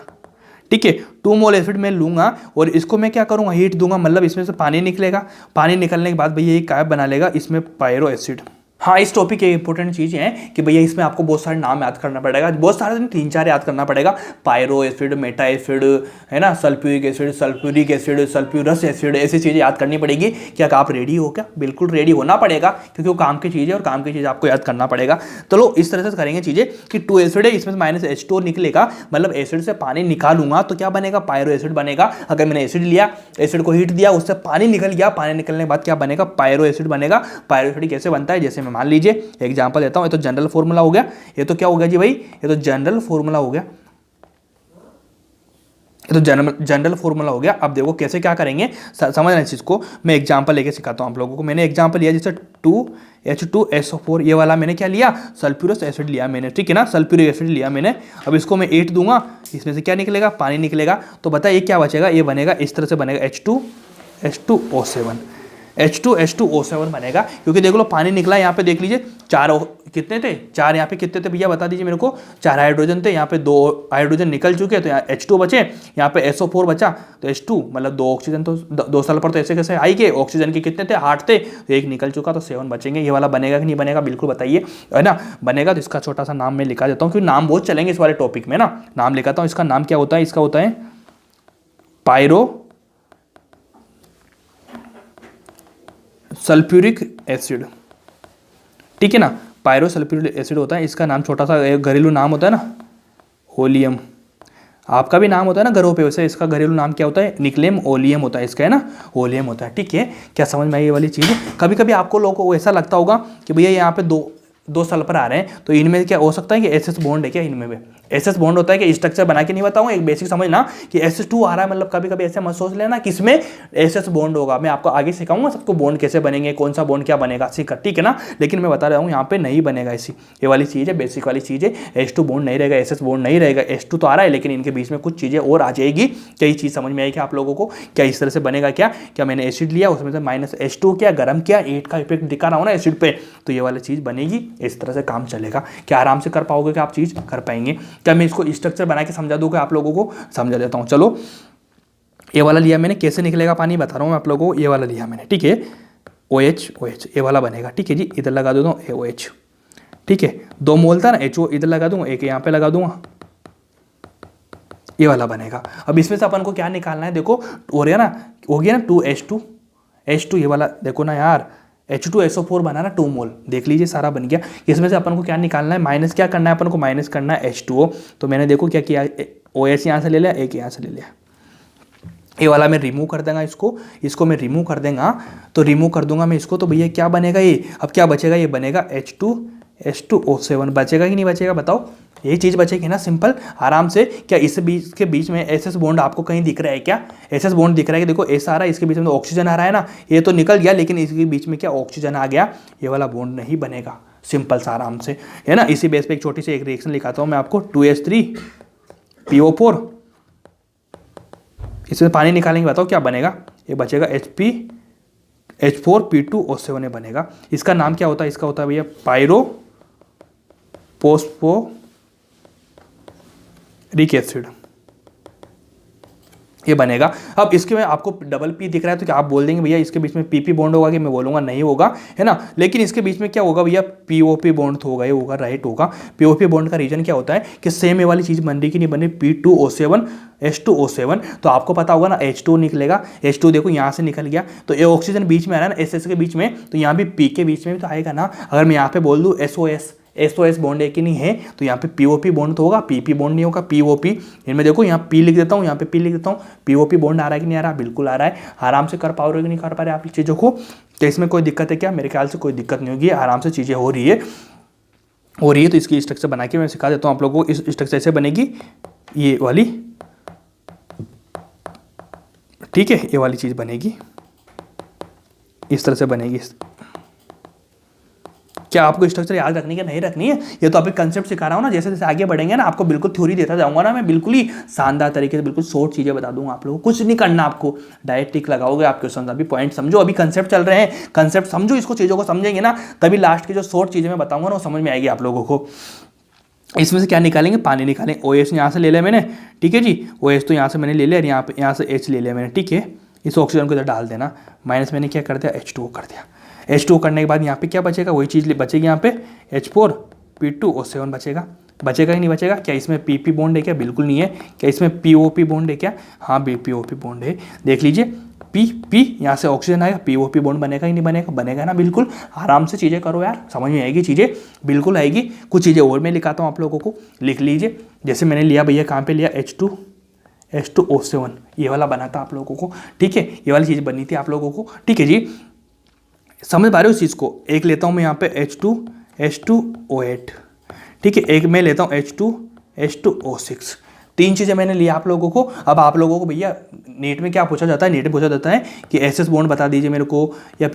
ठीक है। 2 मोल एसिड मैं लूँगा और इसको मैं क्या करूँगा? हीट दूंगा, मतलब इसमें से पानी निकलेगा। पानी निकलने के बाद भैया ये क्या बना लेगा? इसमें पायरो एसिड। हाँ, इस टॉपिक की इंपॉर्टेंट चीज़ है कि भैया इसमें आपको बहुत सारे नाम याद करना पड़ेगा, बहुत सारे 3-4 याद करना पड़ेगा। पायरो एसिड, मेटा एसिड, है ना, sulphuric acid, sulphuric acid, sulphurous acid, ऐसी चीज़ें याद करनी पड़ेगी। क्या आप रेडी हो? क्या बिल्कुल रेडी होना पड़ेगा, क्योंकि वो काम की चीज़ है और काम की चीज़ आपको याद करना पड़ेगा। चलो इस तरह से करेंगे चीज़ें कि 2 एसिड है, इसमें -H2 निकलेगा, मतलब एसिड से पानी निकालूंगा तो क्या बनेगा? पायरो एसिड बनेगा। अगर मैंने एसिड लिया, एसिड को हीट दिया, उससे पानी निकल गया, पानी निकलने के बाद क्या बनेगा? पायरो एसिड बनेगा। पायरो एसिड कैसे बनता है? जैसे मैं में मान लीजिए एग्जाम्पल देता हूँ, ये तो जनरल फॉर्मूला हो गया, ये तो क्या हो गया जी भाई, ये तो जनरल फॉर्मूला हो गया, ये तो जनरल फॉर्मूला हो गया। अब देखो कैसे क्या करेंगे समझना इस चीज़ को, मैं एग्जांपल लेके सिखाता हूँ आप लोगों को। मैंने एग्जांपल लिया जैसे 2H2SO4, ये वाला मैंने क्या लिया, सल्फ्यूरस एसिड लिया मैंने, ठीक है ना, सल्फ्यूरिक एसिड लिया मैंने। अब इसको मैं 8 दूंगा, इसमें से क्या निकलेगा, पानी निकलेगा। तो बताइए क्या बचेगा, ये बनेगा इस तरह से बनेगा H2H2O7, H2H2O7 बनेगा, क्योंकि देख लो पानी निकला, यहाँ पे देख लीजिए कितने थे, 4 यहाँ पे कितने थे भैया बता दीजिए मेरे को, 4 हाइड्रोजन थे, यहाँ पे 2 हाइड्रोजन निकल चुके, तो यहाँ H2 बचे, यहाँ पे SO4 बचा, तो H2 मतलब 2 ऑक्सीजन, तो 2 सल्फर तो ऐसे कैसे आई के, ऑक्सीजन के कितने थे, 8 थे, तो 1 निकल चुका, तो 7 बचेंगे। ये वाला बनेगा कि नहीं बनेगा, बिल्कुल बताइए, है ना, बनेगा। तो इसका छोटा सा नाम मैं लिखा देता हूँ, क्योंकि नाम बहुत चलेंगे इस वाले टॉपिक में ना, नाम लिखाता हूँ। इसका नाम क्या होता है, इसका होता है पायरो सल्फ्यूरिक एसिड, ठीक है ना, पायरो सल्फ्यूरिक एसिड होता है। इसका नाम छोटा सा घरेलू नाम होता है ना, ओलियम। आपका भी नाम होता है ना घरों पे, वैसे इसका घरेलू नाम क्या होता है, निकलेम ओलियम होता है इसका, है ना, ओलियम होता है, ठीक है। क्या समझ में आई ये वाली चीज़। कभी कभी आपको लोगों को ऐसा लगता होगा कि भैया यहाँ पे दो सल्फर आ रहे हैं, तो इनमें क्या हो सकता है कि एसएस बॉन्ड है क्या, इनमें भी एसएस बॉन्ड होता है कि स्ट्रक्चर बना के नहीं बताऊंगा, एक बेसिक समझना कि SS2 आ रहा है, मतलब कभी कभी ऐसे मत सोच लेना किसमें एसएस बॉन्ड होगा। मैं आपको आगे सिखाऊंगा सबको बॉन्ड कैसे बनेंगे, कौन सा बॉन्ड क्या बनेगा, ठीक है ना। लेकिन मैं बता रहा हूँ यहाँ पे नहीं बनेगा ऐसी, ये वाली चीज़ है, बेसिक वाली चीज़ है। H2 बॉन्ड नहीं रहेगा, एसएस बॉन्ड नहीं रहेगा, H2 तो आ रहा है, लेकिन इनके बीच में कुछ चीज़ें और आ जाएगी। कई चीज़ समझ में आएगी आप लोगों को, क्या इस तरह से बनेगा, क्या मैंने एसिड लिया, उसमें से -H2 क्या गर्म किया, 8 का इफेक्ट दिखा रहा हूँ ना एसिड पे, तो ये वाली चीज़ बनेगी, इस तरह से काम चलेगा। क्या आराम से कर पाओगे, क्या आप चीज़ कर पाएंगे, क्या मैं इसको स्ट्रक्चर बना के समझा दूंगा, आप लोगों को समझा देता हूं। चलो ये वाला लिया मैंने, कैसे निकलेगा पानी बता रहा हूं मैं आप लोगों को, ये वाला लिया मैंने, ठीक है, OH ये वाला बनेगा, ठीक है जी। इधर लगा देता हूं OH, ठीक है, 2 मोल था ना HO, इधर लगा दूंगा, एक यहाँ पे लगा दूंगा, ये वाला बनेगा। अब इसमें से अपन को क्या निकालना है, देखो हो गया ना 2H2 ये वाला, देखो ना यार H2SO4 बना ना 2 मोल, देख लीजिए सारा बन गया। इसमें से अपन को क्या निकालना है, माइनस क्या करना है, अपन को माइनस करना है H2O। तो मैंने देखो क्या किया, OH यहाँ से ले लिया, एक यहाँ से ले लिया, ये वाला मैं रिमूव कर देगा, इसको मैं रिमूव कर देगा, तो रिमूव कर दूंगा मैं इसको, तो भैया क्या बनेगा ये, अब क्या बचेगा, ये बनेगा H2H2O7, बचेगा कि नहीं बचेगा बताओ, ये चीज़ बचेगी ना, सिंपल आराम से। क्या इस बीच के बीच में एसएस बॉन्ड आपको कहीं दिख रहा है, क्या एसएस बॉन्ड दिख रहा है कि देखो ऐसा आ रहा है, इसके बीच में तो ऑक्सीजन आ रहा है ना, ये तो निकल गया, लेकिन इसके बीच में क्या ऑक्सीजन आ गया, ये वाला बॉन्ड नहीं बनेगा, सिंपल सा आराम से, है ना। इसी बेस पे एक छोटी सी एक रिएक्शन लिखाता हूँ मैं आपको, 2H3PO4, इसमें पानी निकालेंगे, बताओ क्या बनेगा, ये बचेगा H4P2O7 बनेगा। इसका नाम क्या होता है, इसका होता है भैया पायरो फोस्फोरिक एसिड, ये बनेगा। अब इसके में आपको डबल P दिख रहा है, तो क्या आप बोल देंगे भैया इसके बीच में PP बॉन्ड होगा, कि मैं बोलूँगा नहीं होगा, है ना। लेकिन इसके बीच में क्या होगा भैया, POP बॉन्ड तो होगा, ये होगा, राइट होगा। POP बॉन्ड का रीजन क्या होता है कि सेम ये वाली चीज़ बन रही कि नहीं बन रही, P2O7 H2O7, तो आपको पता होगा ना H2 निकलेगा, H2 देखो यहाँ से निकल गया, तो ये ऑक्सीजन बीच में आ रहा है ना SS के बीच में, तो यहाँ भी P के बीच में भी तो आएगा ना। अगर मैं यहाँ पे बोल दूँ SOS बॉन्ड है कि नहीं है, तो यहाँ पे POP बॉन्ड तो होगा, PP बॉन्ड नहीं होगा, POP। इनमें देखो यहाँ P लिख देता हूँ, यहाँ पे P लिख देता हूँ, POP बॉन्ड आ रहा है कि नहीं आ रहा, बिल्कुल आ रहा है। आराम से कर पा रहे हो कि नहीं कर पा रहे आप चीज़ों को, तो इसमें कोई दिक्कत है क्या, मेरे ख्याल से कोई दिक्कत नहीं होगी, आराम से चीज़ें हो रही है। तो इसकी स्ट्रक्चर बना के मैं सिखा देता हूँ आप लोगों को। इस स्ट्रक्चर से बनेगी ये वाली, ठीक है, ये वाली चीज़ बनेगी, इस तरह से बनेगी। क्या आपको स्ट्रक्चर याद रखनी है, नहीं रखनी है, ये तो अभी कंसेप्ट सिखा रहा हूँ ना, जैसे जैसे आगे बढ़ेंगे ना, आपको बिल्कुल थ्योरी देता जाऊंगा ना मैं, बिल्कुल ही शानदार तरीके से, बिल्कुल शॉर्ट चीज़ें बता दूंगा आप लोगों को। कुछ नहीं करना आपको, डायरेक्ट टिक लगाओगे, आप क्वेश्चन अभी पॉइंट समझो, अभी कंसेप्ट चल रहे हैं, कंसेप्ट समझो, इसको चीज़ों को समझेंगे ना, तभी लास्ट की जो शॉर्ट चीज़ें मैं बताऊंगा ना वो समझ में आएगी आप लोगों को। इसमें से क्या निकालेंगे, पानी निकालेंगे। OH यहाँ से ले लिया मैंने, ठीक है जी, OH तो यहाँ से मैंने ले लिया, यहाँ से H ले लिया मैंने, ठीक है। इस ऑक्सीजन को इधर डाल देना, माइनस मैंने क्या कर दिया, H2O कर दिया। H2O करने के बाद यहाँ पे क्या बचेगा, वही चीज़ बचेगी, यहाँ पे H4P2O7 बचेगा कि नहीं बचेगा। क्या इसमें PP बॉन्ड है क्या, बिल्कुल नहीं है। क्या इसमें POP बॉन्ड है क्या, हाँ POP बॉन्ड है, देख लीजिए P यहाँ से ऑक्सीजन आएगा, POP बॉन्ड बनेगा ही नहीं बनेगा, बनेगा ना, बिल्कुल। आराम से चीज़ें करो यार, समझ में आएगी चीज़ें, बिल्कुल आएगी। कुछ चीज़ें और मैं लिखाता हूँ आप लोगों को, लिख लीजिए। जैसे मैंने लिया भैया, कहाँ पे लिया, H2O7, ये वाला बना था आप लोगों को, ठीक है, ये वाली चीज़ बनी थी आप लोगों को, ठीक है जी। समझ पा रहे हो इस चीज़ को। एक लेता हूँ मैं यहाँ पे H2OH, ठीक है, एक मैं लेता हूँ H2O6। तीन चीज़ें मैंने लिया आप लोगों को। अब आप लोगों को भैया नीट में क्या पूछा जाता है, नीट में पूछा जाता है कि एसएस बॉन्ड बता दीजिए मेरे को, या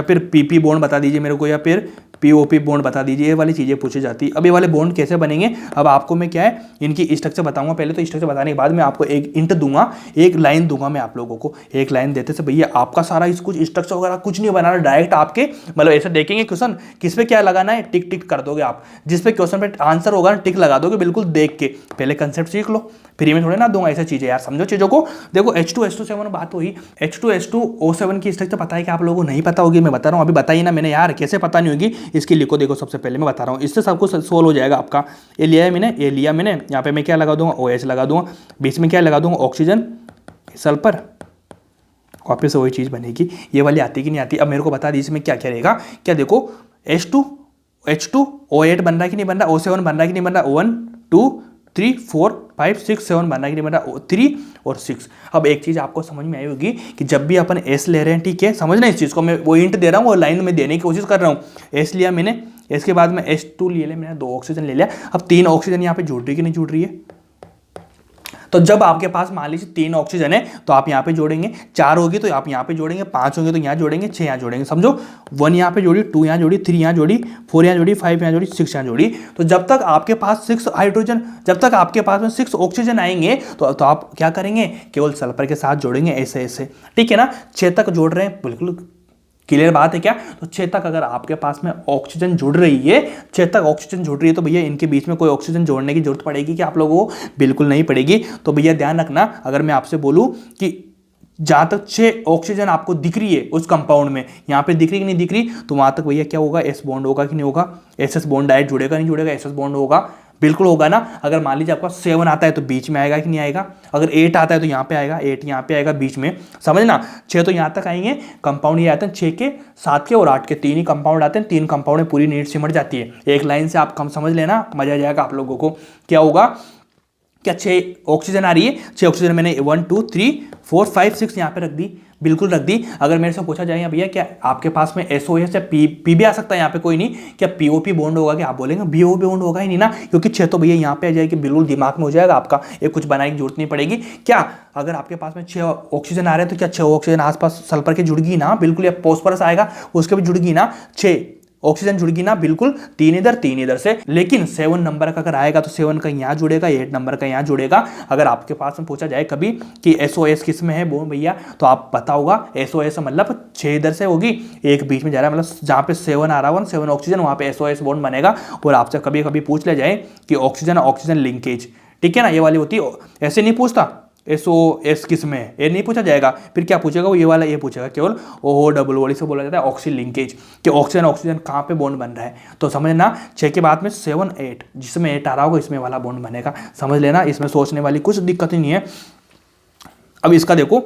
फिर पीपी बॉन्ड बता दीजिए मेरे को, या फिर पीओपी बॉन्ड बता दीजिए, ये वाली चीज़ें पूछी जाती है। अब ये वाले बॉन्ड कैसे बनेंगे, अब आपको मैं क्या है इनकी स्ट्रक्चर बताऊंगा। पहले तो स्ट्रक्चर बताने के बाद मैं आपको एक इंट दूंगा, एक लाइन दूंगा मैं आप लोगों को। एक लाइन देते से भैया आपका सारा इस कुछ स्ट्रक्चर वगैरह कुछ नहीं बनाना, डायरेक्ट आपके मतलब ऐसे देखेंगे क्वेश्चन किस पे क्या लगाना है, टिक टिक कर दोगे आप। जिस पे क्वेश्चन पे आंसर होगा ना टिक लगा दोगे बिल्कुल देख के। पहले कंसेप्ट सीख लो, फ्री में थोड़े ना दूंगा ऐसी चीज़ें यार, समझो चीज़ों को। देखो H2SO7 बात हुई, H2SO7 की स्ट्रक्चर पता है कि आप लोगों को नहीं पता होगी, मैं बता रहा हूँ अभी बताइए ना मैंने यार, कैसे पता नहीं होगी इसकी लिखो। देखो सबसे पहले मैं बता रहा हूँ, इससे सब कुछ सोल्व हो जाएगा आपका। ये लिया है मैंने, ये लिया मैंने, यहाँ पे मैं क्या लगा दूंगा OH लगा दूंगा, बीच में क्या लगा दूंगा ऑक्सीजन सल्फर, वापस से वही चीज़ बनेगी। ये वाली आती कि नहीं आती, अब मेरे को बता दीजिए इसमें क्या क्या रहेगा। क्या देखो H2O8 बन रहा है कि नहीं बन रहा, O7 बन रहा है कि नहीं बन रहा, 1 2 3 4 5 6 7 बन रहा है कि नहीं बन रहा, 3 और 6। अब एक चीज़ आपको समझ में आई होगी कि जब भी अपन S ले रहे हैं, ठीक है, समझना इस चीज़ को, मैं वो इंट दे रहा हूँ, वो लाइन में देने की कोशिश कर रहा हूँ। S लिया मैंने, इसके बाद में H2 ले लिया मैंने, 2 ऑक्सीजन ले लिया। अब 3 ऑक्सीजन यहाँ पे जुड़ रही है कि नहीं जुड़ रही है, तो जब आपके पास मान लीजिए 3 ऑक्सीजन है तो आप यहाँ पे जोड़ेंगे, 4 होगी तो आप यहाँ पे जोड़ेंगे, 5 होंगे तो यहाँ जोड़ेंगे, 6 यहाँ जोड़ेंगे। समझो 1 यहाँ पे जोड़ी, 2 यहाँ जोड़ी, 3 यहाँ जोड़ी, 4 यहाँ जोड़ी, 5 यहाँ जोड़ी, 6 यहाँ जोड़ी। तो जब तक आपके पास 6 हाइड्रोजन, जब तक आपके पास में 6 ऑक्सीजन आएंगे तो आप क्या करेंगे, केवल सल्फर के साथ जोड़ेंगे ऐसे ऐसे, ठीक है ना। 6 तक जोड़ रहे हैं, बिल्कुल क्लियर बात है क्या। तो 6 तक अगर आपके पास में ऑक्सीजन जुड़ रही है, 6 तक ऑक्सीजन जुड़ रही है, तो भैया इनके बीच में कोई ऑक्सीजन जोड़ने की जरूरत पड़ेगी कि आप लोगों को, बिल्कुल नहीं पड़ेगी। तो भैया ध्यान रखना, अगर मैं आपसे बोलूं कि जहां तक 6 ऑक्सीजन आपको दिख रही है उस कंपाउंड में, यहाँ पे दिख रही कि नहीं दिख रही, तो वहां तक भैया क्या होगा, एस बॉन्ड होगा कि नहीं होगा, एसएस बॉन्ड डायरेक्ट जुड़ेगा नहीं जुड़ेगा, एसएस बॉन्ड होगा, बिल्कुल होगा ना। अगर मान लीजिए आपका 7 आता है तो बीच में आएगा कि नहीं आएगा, अगर 8 आता है तो यहाँ पे आएगा, 8 यहाँ पे आएगा बीच में, समझना। 6 तो यहाँ तक आएंगे, कंपाउंड ये आते हैं 6 के, 7 के और 8 के, 3 ही कंपाउंड आते हैं। 3 कंपाउंड में पूरी नीड सिमट जाती है। एक लाइन से आप कम समझ लेना, मजा आ जाएगा आप लोगों को। क्या होगा, क्या 6 ऑक्सीजन आ रही है, 6 ऑक्सीजन मैंने 1 2 3 4 5 6 यहाँ पे रख दी, बिल्कुल रख दी। अगर मेरे से पूछा जाए भैया क्या आपके पास में SOS या पी भी आ सकता है यहाँ पे, कोई नहीं, क्या POP बॉन्ड होगा, क्या आप बोलेंगे BO बॉन्ड होगा ही नहीं ना, क्योंकि 6 तो भैया यहाँ पे आ जाएगी, बिल्कुल दिमाग में हो जाएगा आपका, ये कुछ बनाने की जरूरत नहीं पड़ेगी। क्या अगर आपके पास में 6 ऑक्सीजन आ रहे हैं तो क्या 6 ऑक्सीजन आसपास सल्फर के जुड़गी ना, बिल्कुल, या फॉस्फोरस आएगा उसके भी जुड़गी ना, 6 ऑक्सीजन जुड़गी ना, बिल्कुल, 3 इधर से। लेकिन 7 नंबर का अगर आएगा तो 7 का यहाँ जुड़ेगा, 8 नंबर का यहाँ जुड़ेगा। अगर आपके पास में पूछा जाए कभी कि SOS किस में है वो भैया, तो आप पता होगा SOS मतलब 6 इधर से होगी, एक बीच में जा रहा है, मतलब जहाँ पे 7 आ रहा है 7 ऑक्सीजन, वहाँ पे SOS बॉन्ड बनेगा। और आपसे कभी कभी पूछ लिया जाए कि ऑक्सीजन ऑक्सीजन लिंकेज, ठीक है ना, ये वाली होती है, ऐसे नहीं पूछता SOS किस में है, ये नहीं पूछा जाएगा। फिर क्या पूछेगा वो, ये वाला ये पूछेगा, केवल OH डबल वाली से बोला जाता है ऑक्सीजन लिंकेज, कि ऑक्सीजन ऑक्सीजन कहाँ पे बॉन्ड बन रहा है। तो समझना 6 के बाद में 7 8, जिसमें 8 आ रहा होगा इसमें वाला बॉन्ड बनेगा, समझ लेना, इसमें सोचने वाली कुछ दिक्कत ही नहीं है। अब इसका देखो,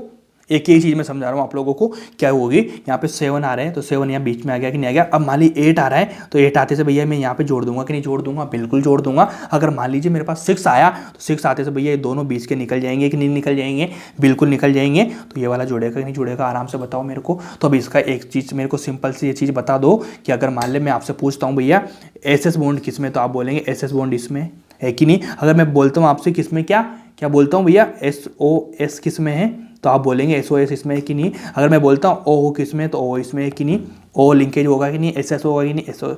एक ही चीज़ मैं समझा रहा हूँ आप लोगों को, क्या होगी, यहाँ पे 7 आ रहे हैं तो 7 यहाँ बीच में आ गया कि नहीं आ गया। अब मान लीजिए 8 आ रहा है तो 8 आते से भैया मैं यहाँ पे जोड़ दूंगा कि नहीं जोड़ दूंगा, बिल्कुल जोड़ दूंगा। अगर मान लीजिए मेरे पास 6 आया तो 6 आते से भैया ये दोनों बीच के निकल जाएंगे कि नहीं निकल जाएंगे, बिल्कुल निकल जाएंगे। तो ये वाला जुड़ेगा कि नहीं जुड़ेगा, आराम से बताओ मेरे को। तो अब इसका एक चीज़ मेरे को सिंपल सी ये चीज़ बता दो कि अगर मान ले मैं आपसे पूछता हूँ भैया SS बॉन्ड किस में, तो आप बोलेंगे SS बॉन्ड इसमें है कि नहीं। अगर मैं बोलता हूँ आपसे किस में, क्या बोलता हूँ भैया SOS किस में है, तो आप बोलेंगे SOS इसमें है कि नहीं। अगर मैं बोलता हूँ OH किस में, तो OH इसमें है कि नहीं, O लिंकेज होगा कि नहीं, SS होगा कि नहीं, SO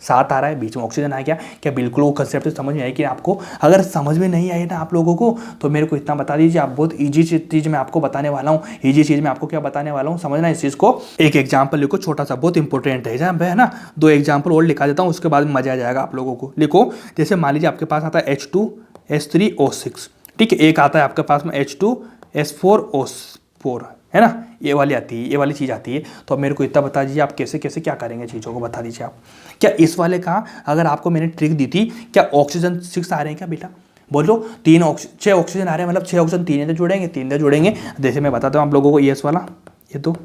7 आ रहा है, बीच में ऑक्सीजन आ गया, क्या बिल्कुल वो कंसेप्ट समझ में आए कि आपको। अगर समझ में नहीं आए ना आप लोगों को तो मेरे को इतना बता दीजिए, आप बहुत ईजी चीज़ मैं आपको बताने वाला हूँ, ईजी चीज़ मैं आपको क्या बताने वाला हूँ, समझना इस चीज़ को। एक एग्जाम्पल लिखो छोटा सा, बहुत इंपॉर्टेंट है ना, 2 एग्जाम्पल और लिखा देता हूँ, उसके बाद मजा आ जाएगा आप लोगों को। लिखो, जैसे मान लीजिए आपके पास आता है H2S3O6, ठीक है, एक आता है आपके पास में H2S4O4, है ना, ये वाली आती है, ये वाली चीज़ आती है। तो अब मेरे को इतना बता दीजिए आप कैसे कैसे क्या करेंगे, चीज़ों को बता दीजिए आप। क्या इस वाले का अगर आपको मैंने ट्रिक दी थी, क्या ऑक्सीजन 6 आ रहे हैं क्या बेटा, बोलो 6 ऑक्सीजन आ रहे हैं, मतलब 6 ऑक्सीजन 3 इधर जुड़ेंगे, 3 इधर जुड़ेंगे। जैसे मैं बताता हूँ आप लोगों को, ये वाला, ये तो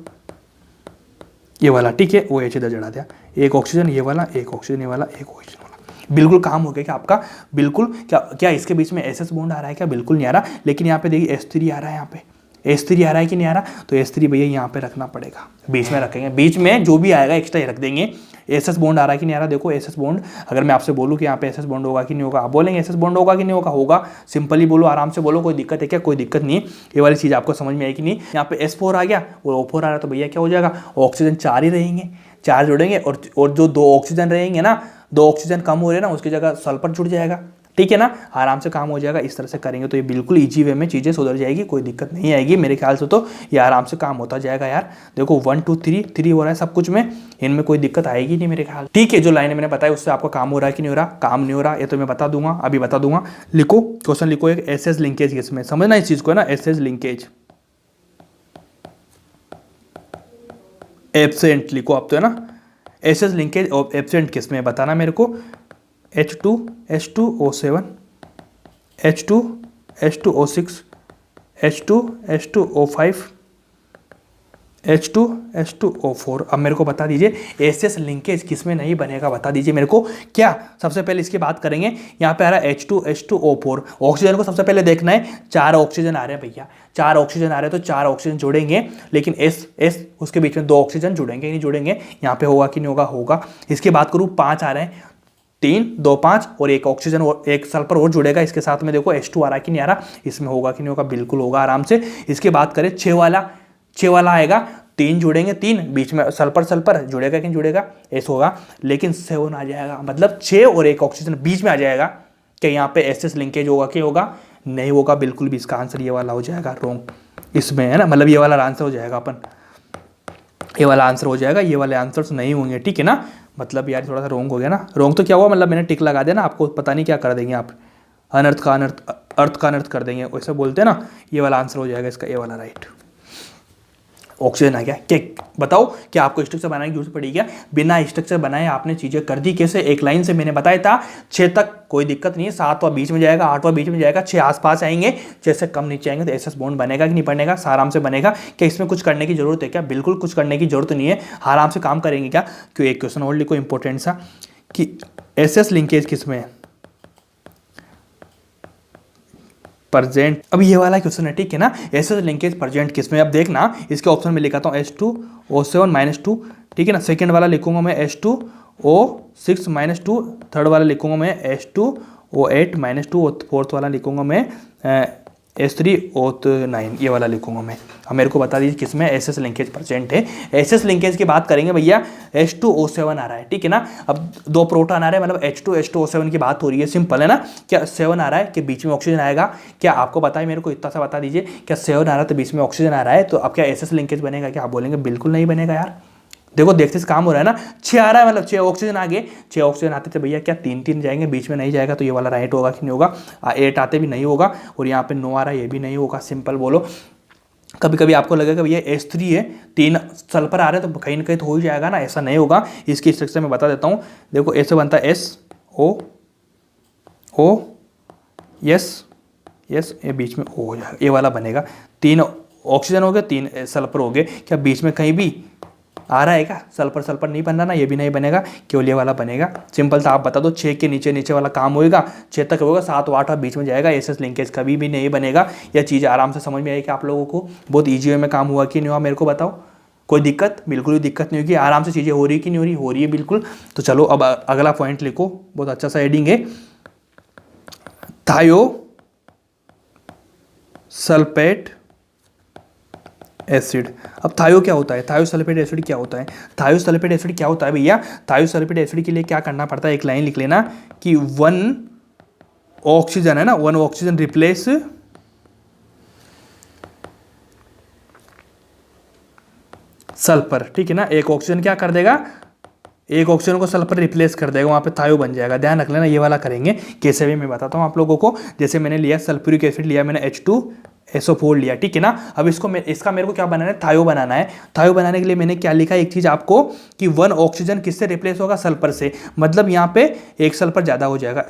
ये वाला, ठीक है, वो H इधर जड़ा दिया, एक ऑक्सीजन ये वाला, एक ऑक्सीजन ये वाला, एक ऑक्सीजन वाला, बिल्कुल काम हो गया क्या आपका, बिल्कुल। क्या इसके बीच में SS बॉन्ड आ रहा है क्या, बिल्कुल नहीं आ रहा। लेकिन यहाँ पे देखिए S3 आ रहा है, यहाँ पे H3 आ रहा है कि नहीं आ रहा, तो H3 भैया यहाँ पे रखना पड़ेगा, बीच में रखेंगे, बीच में जो भी आएगा एक्स्ट्रा ही रख देंगे। SS बॉन्ड आ रहा है कि नहीं आ रहा, देखो SS बॉन्ड, अगर मैं आपसे बोलूँ कि यहाँ पे SS बॉन्ड होगा कि नहीं होगा, आप बोलेंगे SS बॉन्ड होगा कि नहीं होगा, होगा, सिंपली बोलो, आराम से बोलो, कोई दिक्कत है क्या, कोई दिक्कत नहीं है। ये वाली चीज़ आपको समझ में आएगी नहीं। यहाँ पे S4 आ गया और O4 आ रहा है, तो भैया क्या हो जाएगा, ऑक्सीजन 4 ही रहेंगे, 4 जुड़ेंगे, और जो 2 ऑक्सीजन रहेंगे ना, 2 ऑक्सीजन कम हो रहे हैं ना, उसकी जगह सल्फर जुड़ जाएगा, ठीक है ना, आराम से काम हो जाएगा। इस तरह से करेंगे तो ये बिल्कुल इजी वे में चीज़ें सुधर जाएगी, कोई दिक्कत नहीं आएगी मेरे ख्याल से, तो ये आराम से काम होता जाएगा यार। देखो 1 2 3 हो रहा है सब कुछ में, इनमें कोई दिक्कत आएगी नहीं मेरे ख्याल, ठीक है। जो लाइन मैंने बताया उससे आपका काम हो रहा है कि नहीं हो रहा, काम नहीं हो रहा, ये तो मैं बता दूंगा, अभी बता दूंगा। लिखो क्वेश्चन, लिखो एक एसएस लिंकेज, इसमें समझना इस चीज़ को है ना, एसएस लिंकेज एब्सेंट लिखो आप तो है ना, एसएस लिंकेज एब्सेंट किसमें बताना मेरे को, H2H2O7, H2H2O6, H2H2O5, H2H2O4। अब मेरे को बता दीजिए एसएस लिंकेज किसमें नहीं बनेगा, बता दीजिए मेरे को क्या। सबसे पहले इसकी बात करेंगे, यहाँ पे आ रहा है H2H2O4, ऑक्सीजन को सबसे पहले देखना है, 4 ऑक्सीजन आ रहे हैं भैया, 4 ऑक्सीजन आ रहे हैं, तो 4 ऑक्सीजन जोड़ेंगे, लेकिन S उसके बीच में 2 ऑक्सीजन जुड़ेंगे नहीं जुड़ेंगे, यहाँ पे होगा कि नहीं होगा, होगा। इसकी बात करूँ 5 आ रहे हैं, 3 2 5 और 1 ऑक्सीजन और 1 सल्फर और जुड़ेगा इसके साथ में, देखो H2 आ रहा है कि नहीं आ रहा, इसमें होगा कि नहीं होगा, बिल्कुल होगा आराम से। इसकी बात करें 6 वाला आएगा, 3 जुड़ेंगे, 3 बीच में सल्फर जुड़ेगा कि नहीं जुड़ेगा, ऐसा होगा, लेकिन 7 आ जाएगा, मतलब 6 और 1 ऑक्सीजन बीच में आ जाएगा, कि यहाँ पे एसएस लिंकेज होगा कि होगा, नहीं होगा बिल्कुल भी। इसका आंसर ये वाला हो जाएगा रॉन्ग इसमें है ना, मतलब ये वाला आंसर हो जाएगा अपन, ये वाला आंसर हो जाएगा, ये वाले आंसर्स नहीं होंगे, ठीक है ना। मतलब यार थोड़ा सा रॉन्ग हो गया ना, रॉन्ग तो क्या हुआ, मतलब मैंने टिक लगा दिया ना, आपको पता नहीं क्या कर देंगे आप, अनर्थ का अनर्थ, अर्थ का अनर्थ कर देंगे, वैसे बोलते हैं ना, ये वाला आंसर हो जाएगा इसका, ये वाला राइट। ऑक्सीजन आ गया, क्या बताओ, क्या आपको स्ट्रक्चर बनाने की जरूरत पड़ी क्या, बिना स्ट्रक्चर बनाए आपने चीजें कर दी कैसे, एक लाइन से मैंने बताया था 6 तक कोई दिक्कत नहीं है, 7वां बीच में जाएगा, 8वां बीच में जाएगा, 6 आसपास आएंगे, 6 से कम नीचे आएंगे तो एसएस बॉन्ड बनेगा कि नहीं बनेगा, आराम से बनेगा। क्या इसमें कुछ करने की जरूरत है क्या, बिल्कुल कुछ करने की जरूरत नहीं है, आराम से काम करेंगे। क्या क्यों, एक क्वेश्चन और लिखो इंपॉर्टेंट सा, कि एसएस लिंकेज किसमें है, प्रेजेंट। अब ये वाला क्वेश्चन है, ठीक है ना, एसएस लिंकेज प्रेजेंट किसमें, अब देखना इसके ऑप्शन में लिखाता हूँ H2O7 -2, ठीक है ना, सेकंड वाला लिखूंगा मैं H2O6 -2, थर्ड वाला लिखूंगा मैं H2O8 -2 और फोर्थ वाला लिखूंगा मैं H3O9, ये वाला लिखूंगा मैं। अब मेरे को बता दीजिए किसमें एसएस लिंकेज प्रेजेंट है। एसएस लिंकेज की बात करेंगे भैया, H2O7 आ रहा है, ठीक है ना, अब 2 प्रोटॉन आ रहे हैं, मतलब H2H2O7 की बात हो रही है, सिंपल है ना। क्या 7 आ रहा है कि बीच में ऑक्सीजन आएगा, क्या आपको पता है, मेरे को इतना सा बता दीजिए, क्या 7 आ रहा है तो बीच में ऑक्सीजन आ रहा है, तो अब क्या एसएस लिंकेज बनेगा क्या, आप बोलेंगे बिल्कुल नहीं बनेगा यार। देखो देखते से काम हो रहा है ना, 6 आ रहा है, मतलब 6 ऑक्सीजन आ गए, 6 ऑक्सीजन आते थे भैया, क्या 3 जाएंगे, बीच में नहीं जाएगा, तो ये वाला राइट होगा कि नहीं होगा, 8 आते भी नहीं होगा, और यहाँ पे 9 आ रहा है, ये भी नहीं होगा, सिंपल बोलो। कभी कभी आपको लगेगा भैया H3 है, 3 सल्फर आ रहे हैं तो कहीं ना कहीं तो हो ही जाएगा ना, ऐसा नहीं होगा। इसकी स्ट्रक्चर मैं बता देता हूँ, देखो ऐसे बनता है SO यस, ये बीच में O हो जाएगा, ये वाला बनेगा, 3 ऑक्सीजन हो गए, 3 सल्फर हो गए, क्या बीच में कहीं भी आ रहा है क्या, सल्फर नहीं बन रहा ना, ये भी नहीं बनेगा, केवल ये वाला बनेगा। सिंपल था, आप बता दो 6 के नीचे वाला काम होएगा, 6 तक होगा, 7 8 बीच में जाएगा, एसएस लिंकेज कभी भी नहीं बनेगा। यह चीज़ आराम से समझ में आएगी आप लोगों को, बहुत ईजी वे में काम हुआ कि नहीं हुआ, मेरे को बताओ, कोई दिक्कत, बिल्कुल भी दिक्कत नहीं होगी, आराम से चीज़ें हो रही कि नहीं हो रही, हो रही है बिल्कुल। तो चलो अब अगला पॉइंट लिखो, बहुत अच्छा सा हेडिंग है, थायो सल्फेट एसिड। अब थायो क्या होता है, थायोसल्फेट एसिड क्या होता है, थायोसल्फेट एसिड क्या होता है भैया, थायोसल्फेट एसिड के लिए क्या करना पड़ता है, एक लाइन लिख लेना कि 1 ऑक्सीजन है ना, 1 ऑक्सीजन रिप्लेस सल्फर, ठीक है ना, एक ऑक्सीजन क्या कर देगा, एक ऑक्सीजन को सल्फर रिप्लेस कर देगा, वहाँ पे थायो बन जाएगा, ध्यान रख लेना। ये वाला करेंगे कैसे भी मैं बताता हूँ आप लोगों को। जैसे मैंने लिया सल्फ्यूरिक एसिड लिया मैंने H2SO4 लिया, ठीक है ना। अब इसका मेरे को क्या बनाना है, थायो बनाना है। थायो बनाने के लिए मैंने क्या लिखा, एक चीज़ आपको कि 1 ऑक्सीजन किससे रिप्लेस होगा, सल्फर से, मतलब यहाँ पे एक सल्फर ज़्यादा हो जाएगा,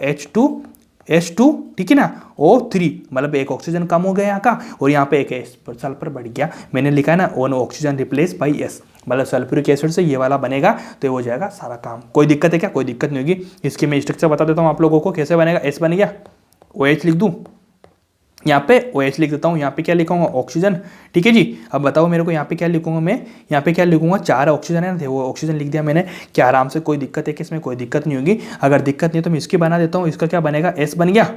H2 ठीक है ना, O3, मतलब एक ऑक्सीजन कम हो गया यहाँ का, और यहाँ पे एक सल्फर बढ़ गया, मैंने लिखा है ना 1 ऑक्सीजन रिप्लेस बाई S, मतलब सल्फ्यूरिक एसिड से ये वाला बनेगा, तो ये हो जाएगा सारा काम। कोई दिक्कत है क्या, कोई दिक्कत नहीं होगी। इसकी मैं स्ट्रक्चर बता देता हूँ आप लोगों को, कैसे बनेगा। S बन गया, OH लिख दूँ, यहाँ पे OH लिख देता हूँ, यहाँ पे क्या लिखूंगा ऑक्सीजन। ठीक है जी, अब बताओ मेरे को यहाँ पे क्या लिखूंगा मैं, यहाँ पे क्या लिखूंगा, 4 ऑक्सीजन है ना, वो ऑक्सीजन लिख दिया मैंने। क्या आराम से, कोई दिक्कत है कि इसमें, कोई दिक्कत नहीं होगी। अगर दिक्कत नहीं है तो मैं इसकी बना देता हूँ, इसका क्या बनेगा, S बन गया,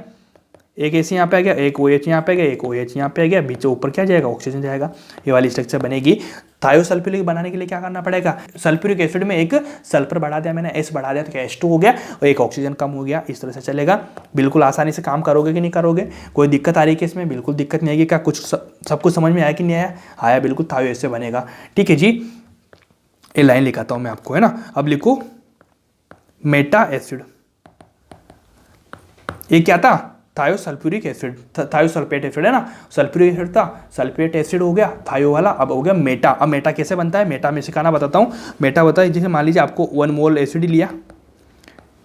एक एसी यहाँ पे आ गया, एक OH यहाँ पे आ गया, एक OH यहाँ पे आ गया, बीच ऊपर क्या जाएगा, ऑक्सीजन जाएगा। ये वाली स्ट्रक्चर बनेगी। थायोसल्फ्यूरिक बनाने के लिए क्या करना पड़ेगा, सल्फ्यूरिक एसिड में एक सल्फर बढ़ा दिया मैंने, S बढ़ा दिया तो क्या H2 हो गया और एक ऑक्सीजन कम हो गया। इस तरह से चलेगा, बिल्कुल आसानी से काम करोगे कि नहीं करोगे, कोई दिक्कत आ रही है कि इसमें, बिल्कुल दिक्कत नहीं आएगी। क्या कुछ सब कुछ समझ में आया कि नहीं आया, आया, बिल्कुल थायो से बनेगा। ठीक है जी, ये लाइन लिखाता हूँ मैं आपको, है ना। अब लिखो मेटा एसिड, ये क्या था, थायोसल्फ्यूरिक एसिड, थायोसल्फेट एसिड है ना, सल्फ्यूरिक एसिड था, सल्फेट एसिड हो गया थायो वाला, अब हो गया मेटा। अब मेटा कैसे बनता है, मेटा में सिखाना बताता हूँ। मेटा होता है, जैसे मान लीजिए आपको 1 मोल एसिड लिया,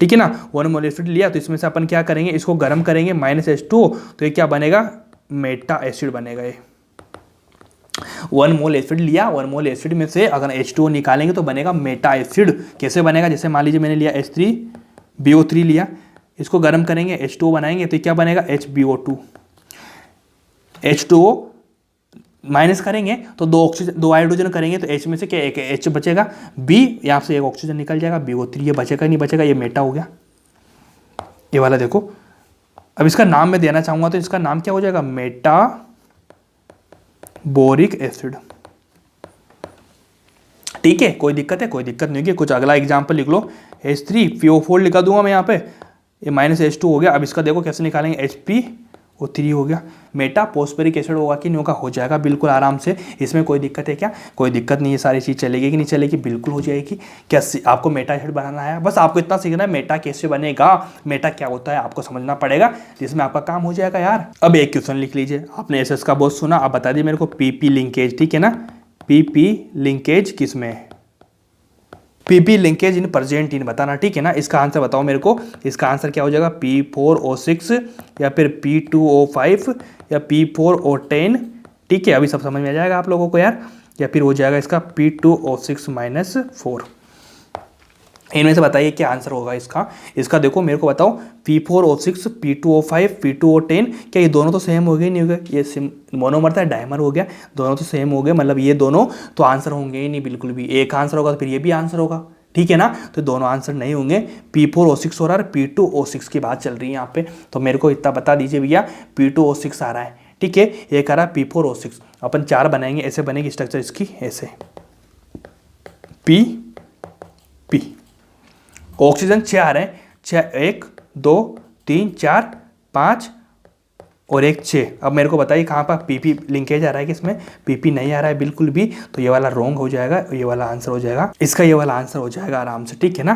ठीक है ना, 1 मोल एसिड लिया, तो इसमें से अपन क्या करेंगे, इसको गर्म करेंगे, -H2O, तो ये क्या बनेगा, मेटा एसिड बनेगा। ये 1 मोल एसिड लिया, 1 मोल एसिड में से अगर H2O निकालेंगे तो बनेगा मेटा एसिड। कैसे बनेगा, जैसे मान लीजिए मैंने लिया H3BO3 लिया, इसको गर्म करेंगे, H2O बनाएंगे, तो क्या बनेगा, HbO2। H2O माइनस करेंगे तो 2 ऑक्सीजन, 2 हाइड्रोजन करेंगे तो H में से क्या, एक H बचेगा, B यहाँ से एक ऑक्सीजन निकल जाएगा, BO3 ये बचेगा नहीं बचेगा, ये मेटा हो गया। ये वाला देखो, अब इसका नाम मैं देना चाहूंगा तो इसका नाम क्या हो जाएगा, मेटा बोरिक एसिड। ठीक है, कोई दिक्कत है, कोई दिक्कत नहीं है। कुछ अगला एग्जाम्पल लिख लो, H3PO4 लिखा दूंगा मैं यहाँ पे, ये -H2 हो गया। अब इसका देखो कैसे निकालेंगे, HpO3 हो गया। मेटा फोस्फोरिक एसिड होगा कि नहीं होगा, हो जाएगा बिल्कुल आराम से। इसमें कोई दिक्कत है क्या, कोई दिक्कत नहीं है, सारी चीज़ चलेगी कि नहीं चलेगी, बिल्कुल हो जाएगी। क्या आपको मेटा एसिड बनाना है, बस आपको इतना सीखना है, मेटा कैसे बनेगा, मेटा क्या होता है आपको समझना पड़ेगा, जिसमें आपका काम हो जाएगा यार। अब एक क्वेश्चन लिख लीजिए, आपने SS का बहुत सुना, आप बता दिए मेरे को PP लिंकेज, ठीक है ना, PP लिंकेज किस में है, PP linkage in present in बताना, ठीक है ना। इसका आंसर बताओ मेरे को, इसका आंसर क्या हो जाएगा, P4O6 या फिर P2O5 या P4O10। ठीक है, अभी सब समझ में आ जाएगा आप लोगों को यार, या फिर हो जाएगा इसका P2O6 - 4। इनमें से बताइए क्या आंसर होगा इसका। इसका देखो मेरे को बताओ, P4O6, P2O5, P2O10, क्या ये दोनों तो सेम हो गए नहीं हो गए, ये मोनोमर था, डायमर हो गया, दोनों तो सेम हो गए, मतलब ये दोनों तो आंसर होंगे ही नहीं बिल्कुल भी। एक आंसर होगा तो फिर ये भी आंसर होगा, ठीक है ना, तो दोनों आंसर नहीं होंगे। P4O6 हो रहा है, P2O6 की बात चल रही है यहाँ पे, तो मेरे को इतना बता दीजिए भैया, P2O6 आ रहा है, ठीक है, एक आ रहा है P4O6। अपन 4 बनाएंगे, ऐसे बनेगी स्ट्रक्चर इसकी, ऐसे P ऑक्सीजन 6 आ रहे हैं, 6, 1 2 3 4 5 और एक 6। अब मेरे को बताइए कहाँ पर PP लिंकेज आ रहा है कि इसमें PP नहीं आ रहा है बिल्कुल भी, तो ये वाला रॉन्ग हो जाएगा, ये वाला आंसर हो जाएगा, इसका ये वाला आंसर हो जाएगा आराम से, ठीक है ना।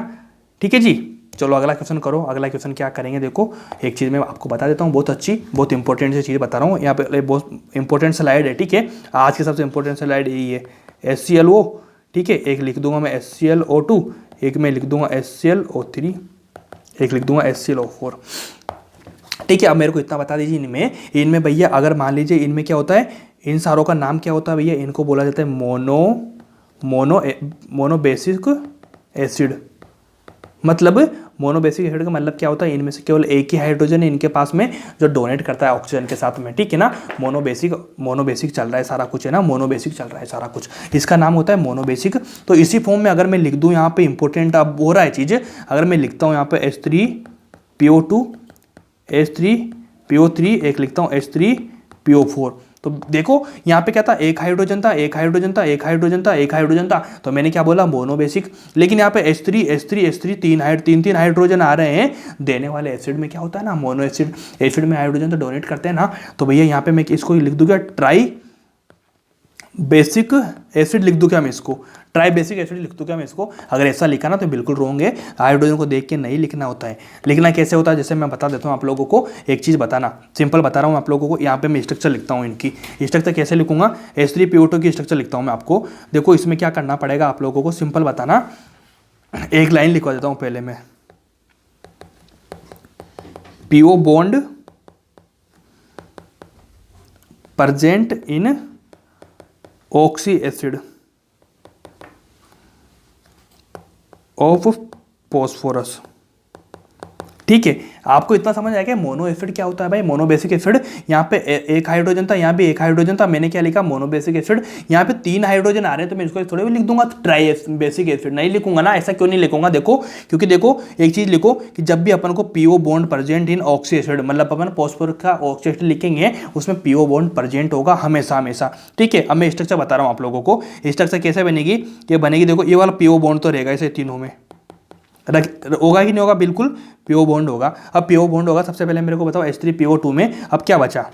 ठीक है जी, चलो अगला क्वेश्चन करो। अगला क्वेश्चन क्या करेंगे, देखो एक चीज़ मैं आपको बता देता हूँ, बहुत अच्छी, बहुत इंपॉर्टेंट सी चीज़ बता रहा हूँ यहाँ पे, बहुत इंपॉर्टेंट स्लाइड है, ठीक है, आज की सबसे इंपॉर्टेंट स्लाइड यही है, HClO, ठीक है, एक लिख दूंगा मैं HClO2, एक मैं लिख दूंगा HClO3, एक लिख दूंगा HClO4, ठीक है। अब मेरे को इतना बता दीजिए, इनमें भैया अगर मान लीजिए इनमें क्या होता है, इन सारों का नाम क्या होता है भैया, इनको बोला जाता है मोनोबेसिक एसिड। मतलब मोनोबेसिक एसिड का मतलब क्या होता है, इनमें से केवल एक ही हाइड्रोजन है इनके पास में जो डोनेट करता है ऑक्सीजन के साथ में, ठीक है ना। मोनोबेसिक चल रहा है सारा कुछ, है ना, मोनोबेसिक चल रहा है सारा कुछ, इसका नाम होता है मोनोबेसिक। तो इसी फॉर्म में अगर मैं लिख दूं यहाँ पे, इंपॉर्टेंट अब हो रहा है चीज़, अगर मैं लिखता हूँ यहाँ पे H3PO2 H3PO3, एक लिखता हूँ H3PO4, तो देखो यहाँ पे क्या था, एक हाइड्रोजन था, एक हाइड्रोजन था, एक हाइड्रोजन था, एक हाइड्रोजन था, तो मैंने क्या बोला, मोनोबेसिक। लेकिन यहाँ पे H3 तीन हाइड्रोजन आ रहे हैं, देने वाले एसिड में क्या होता है ना, मोनो एसिड में हाइड्रोजन तो डोनेट करते हैं ना, तो भैया यहाँ पे मैं इसको लिख दूंगा ट्राई बेसिक एसिड, लिख दूं क्या मैं इसको, ट्राई बेसिक एसिड लिख दूं क्या मैं इसको। अगर ऐसा लिखा ना तो बिल्कुल रॉन्ग है, हाइड्रोजन को देख के नहीं लिखना होता है। लिखना कैसे होता है, जैसे मैं बता देता हूँ आप लोगों को, एक चीज़ बताना, सिंपल बता रहा हूँ आप लोगों को। यहाँ पे मैं स्ट्रक्चर लिखता हूँ, इनकी स्ट्रक्चर कैसे लिखूंगा, H3PO2 की स्ट्रक्चर लिखता हूँ मैं आपको। देखो इसमें क्या करना पड़ेगा आप लोगों को, सिंपल बताना, एक लाइन लिखवा देता हूँ पहले मैं, PO bond present in oxy acid of phosphorus, ठीक है, आपको इतना समझ आया क्या मोनो एसिड क्या होता है भाई? मोनो बेसिक एसिड, यहाँ पे एक हाइड्रोजन था, यहाँ भी एक हाइड्रोजन था, मैंने क्या लिखा? Mono basic acid. यहाँ पे 3 हाइड्रोजन आ रहे हैं तो मैं इसको थोड़े भी लिख दूंगा ट्राई बेसिक एसिड, नहीं लिखूंगा ना। ऐसा क्यों नहीं लिखूंगा? देखो, क्योंकि देखो एक चीज लिखो कि जब भी अपन को PO bond present in oxy acid, मतलब अपन फॉस्फोरस का ऑक्सी एसिड लिखेंगे उसमें पीओ बॉन्ड प्रेजेंट होगा हमेशा हमेशा। ठीक है, अब मैं स्ट्रक्चर बता रहा हूँ आप लोगों को। स्ट्रक्चर कैसे बनेगी? ये बनेगी, देखो ये वाला पीओ बॉन्ड तो रहेगा इसे तीनों में, होगा कि नहीं होगा? बिल्कुल पीओ बॉन्ड होगा। अब पीओ बॉन्ड होगा, सबसे पहले मेरे को बताओ H3PO2 में अब क्या बचा?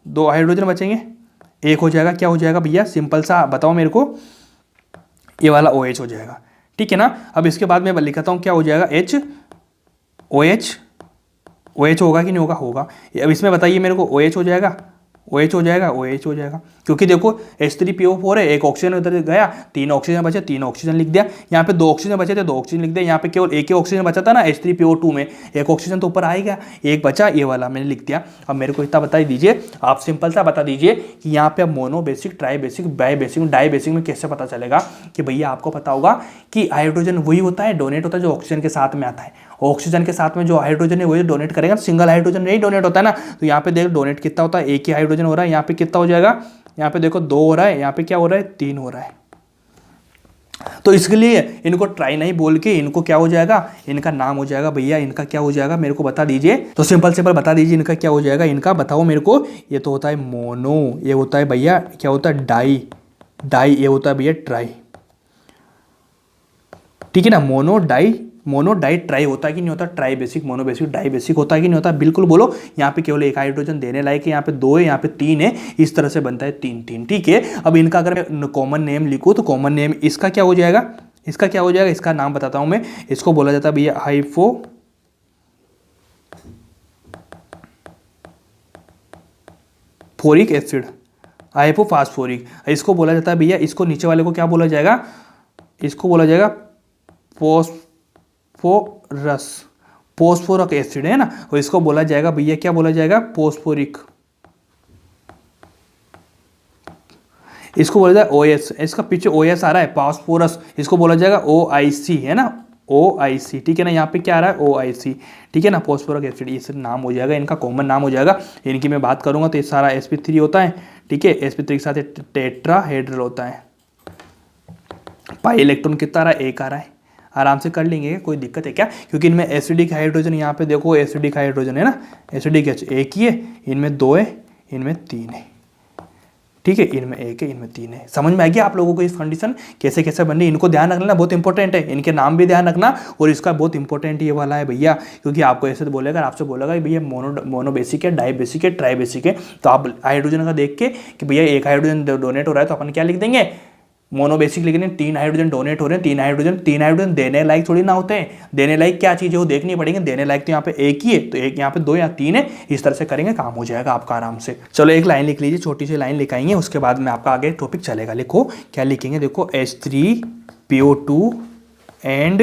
2 हाइड्रोजन बचेंगे, एक हो जाएगा, क्या हो जाएगा भैया? सिंपल सा बताओ मेरे को, ये वाला OH हो जाएगा। ठीक है ना। अब इसके बाद मैं लिखता हूँ क्या हो जाएगा? OH होगा कि नहीं होगा? होगा। अब इसमें बताइए मेरे को, OH हो जाएगा, OH हो जाएगा, OH हो जाएगा, क्योंकि देखो H3PO4 है, एक ऑक्सीजन उधर गया, 3 ऑक्सीजन बचे, 3 ऑक्सीजन लिख दिया। यहाँ पे 2 ऑक्सीजन बचे थे, 2 ऑक्सीजन लिख दिया। यहाँ पे केवल एक ही ऑक्सीजन बचा था ना H3PO2 में, एक ऑक्सीजन तो ऊपर आएगा, एक बचा ये वाला मैंने लिख दिया। अब मेरे को इतना बता दीजिए, आप सिंपल सा बता दीजिए कि यहाँ पे अब mono basic, tri basic, bi basic, di basic में कैसे पता चलेगा? कि भैया आपको पता होगा कि हाइड्रोजन वही होता है, डोनेट होता है जो ऑक्सीजन के साथ में आता है। ऑक्सीजन के साथ में जो हाइड्रोजन है वही डोनेट करेगा, सिंगल हाइड्रोजन नहीं डोनेट होता है ना। तो यहाँ पे देख डोनेट कितना होता है, एक ही हाइड्रोजन हो रहा है, यहाँ पे कितना हो जाएगा? यहाँ पे देखो 2 हो रहा है, यहाँ पे क्या हो रहा है? 3 हो रहा है। तो इसके लिए इनको ट्राई नहीं बोल के इनको क्या हो जाएगा? इनका नाम हो जाएगा भैया, इनका क्या हो जाएगा मेरे को बता दीजिए। तो सिंपल बता दीजिए इनका क्या हो जाएगा? इनका बताओ मेरे को। ये तो होता है मोनो, ये होता है भैया क्या होता है? डाई, ये होता है भैया ट्राई। ठीक है ना, मोनो डाई ट्राई होता है कि नहीं होता? Tri basic, mono basic, di basic होता है कि नहीं होता? बिल्कुल बोलो। यहाँ पे केवल एक हाइड्रोजन देने लायक है, यहाँ पे 2 है, यहाँ पे 3 है, इस तरह से बनता है 3-3। ठीक है, अब इनका अगर मैं कॉमन नेम लिखूँ तो कॉमन नेम इसका क्या हो जाएगा? इसका क्या हो जाएगा? इसका नाम बताता हूँ मैं। इसको बोला जाता है भैया हाइपोफोरिक एसिड, हाइपोफास्फोरिक। इसको बोला जाता है भैया, इसको नीचे वाले को क्या बोला जाएगा? इसको बोला जाएगा फोस्फोरक एसिड, है ना। और इसको बोला जाएगा भैया, क्या बोला जाएगा? फोस्फोरिक। इसको बोला जाएगा OS, इसका पीछे OS आ रहा है, फास्फोरस, इसको बोला जाएगा OIC, है ना, OIC। ठीक है ना, यहाँ पे क्या आ रहा है? OIC। ठीक है ना, फोस्फोरक एसिड, ये सब नाम हो जाएगा, इनका कॉमन नाम हो जाएगा। इनकी मैं बात करूंगा तो ये सारा sp3 होता है। ठीक है, sp3 के साथ टेट्राहेड्रल होता है। पाई इलेक्ट्रॉन कितना आ रहा है? 1 आ रहा है। आराम से कर लेंगे, कोई दिक्कत है क्या? क्योंकि इनमें एसिडिक हाइड्रोजन, यहाँ पे देखो एसिडिक हाइड्रोजन है ना, एसिडिक H एक ही है, इनमें 2 है, इनमें 3 है। ठीक है, इनमें 1 है, इनमें 3 है। समझ में आ गया आप लोगों को इस कंडीशन कैसे कैसे बननी? इनको ध्यान रखना बहुत इंपॉर्टेंट है, इनके नाम भी ध्यान रखना। और इसका बहुत इंपॉर्टेंट ये वाला है भैया, क्योंकि आपको ऐसे तो बोलेगा, आपसे बोलेगा भैया मोनो बेसिक है, डाई बेसिक है, ट्राई बेसिक है। तो आप हाइड्रोजन का देख के कि भैया एक हाइड्रोजन डोनेट हो रहा है तो अपन क्या लिख देंगे? मोनो बेसिक लिखने। 3 हाइड्रोजन डोनेट हो रहे हैं, 3 हाइड्रोजन देने लायक थोड़ी ना होते हैं। देने लायक क्या चीज़ है वो देखनी पड़ेगी। देने लायक तो यहाँ पे 1 ही है, तो एक यहाँ पे 2 या 3 है, इस तरह से करेंगे काम हो जाएगा आपका आराम से। चलो एक लाइन लिख लीजिए, छोटी सी लाइन लिखाएंगे, उसके बाद में आपका आगे टॉपिक चलेगा। लिखो क्या लिखेंगे, देखो H3PO2 and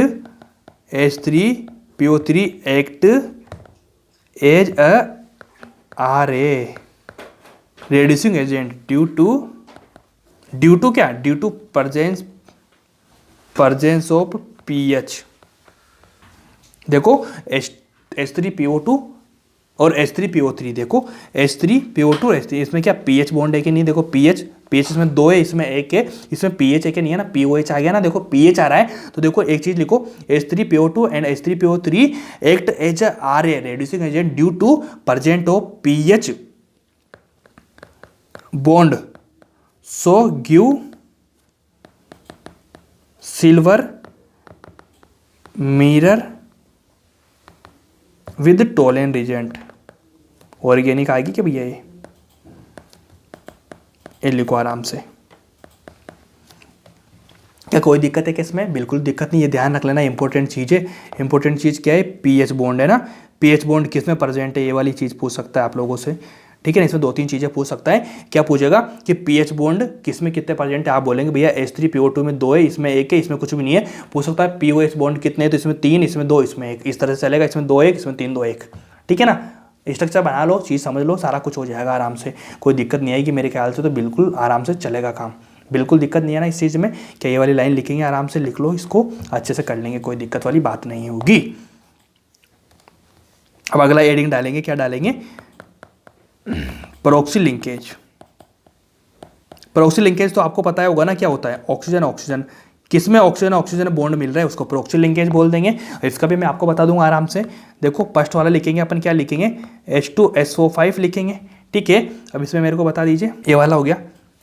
H3PO3 act as a RA reducing agent due to क्या? Due to presence of pH। देखो H3PO2 और H3PO3, देखो H3PO2 इसमें क्या pH बॉन्ड है कि नहीं? देखो pH इसमें 2 है, इसमें 1 है, इसमें pH है कि नहीं है ना? POH आ गया ना, देखो pH आ रहा है। तो देखो एक चीज लिखो, H3PO2 and H3PO3 act as a RA reducing agent due to present of pH bond, so give silver mirror with toluene reagent। Organic आएगी क्या भैया? ये लिखो आराम से। क्या कोई दिक्कत है क्या इसमें? बिल्कुल दिक्कत नहीं, ये ध्यान रख लेना, इंपॉर्टेंट चीज़ है। इंपॉर्टेंट चीज़ क्या है? pH बॉन्ड है ना, pH बॉन्ड किस में प्रेजेंट है, ये वाली चीज़ पूछ सकता है आप लोगों से। ठीक है ना, इसमें 2-3 चीज़ें पूछ सकता है। क्या पूछेगा कि pH बॉन्ड किस में कितने प्रेजेंट है? आप बोलेंगे भैया H3PO2 में 2 है, इसमें 1 है, इसमें कुछ भी नहीं है। पूछ सकता है POH बॉन्ड कितने हैं? तो इसमें 3, इसमें 2, इसमें 1, इस तरह से चलेगा। इसमें 2 1, इसमें 3 2 1। ठीक है ना, स्ट्रक्चर बना लो, चीज़ समझ लो, सारा कुछ हो जाएगा आराम से, कोई दिक्कत नहीं आएगी मेरे ख्याल से। तो बिल्कुल आराम से चलेगा काम, बिल्कुल दिक्कत नहीं है ना इस चीज़ में। क्या ये वाली लाइन लिखेंगे, आराम से लिख लो, इसको अच्छे से कर लेंगे, कोई दिक्कत वाली बात नहीं होगी। अब अगला एडिंग डालेंगे, क्या डालेंगे, प्रॉक्सी लिंकेज। प्रॉक्सी लिंकेज तो आपको पता होगा ना क्या होता है, ऑक्सीजन ऑक्सीजन, किसमें ऑक्सीजन ऑक्सीजन बॉन्ड मिल रहा है उसको प्रॉक्सी लिंकेज बोल देंगे। इसका भी मैं आपको बता दूंगा आराम से। देखो फर्स्ट वाला लिखेंगे अपन, क्या लिखेंगे, H2SO5 लिखेंगे, ठीक है। अब इसमें मेरे को बता दीजिए, ये वाला हो गया,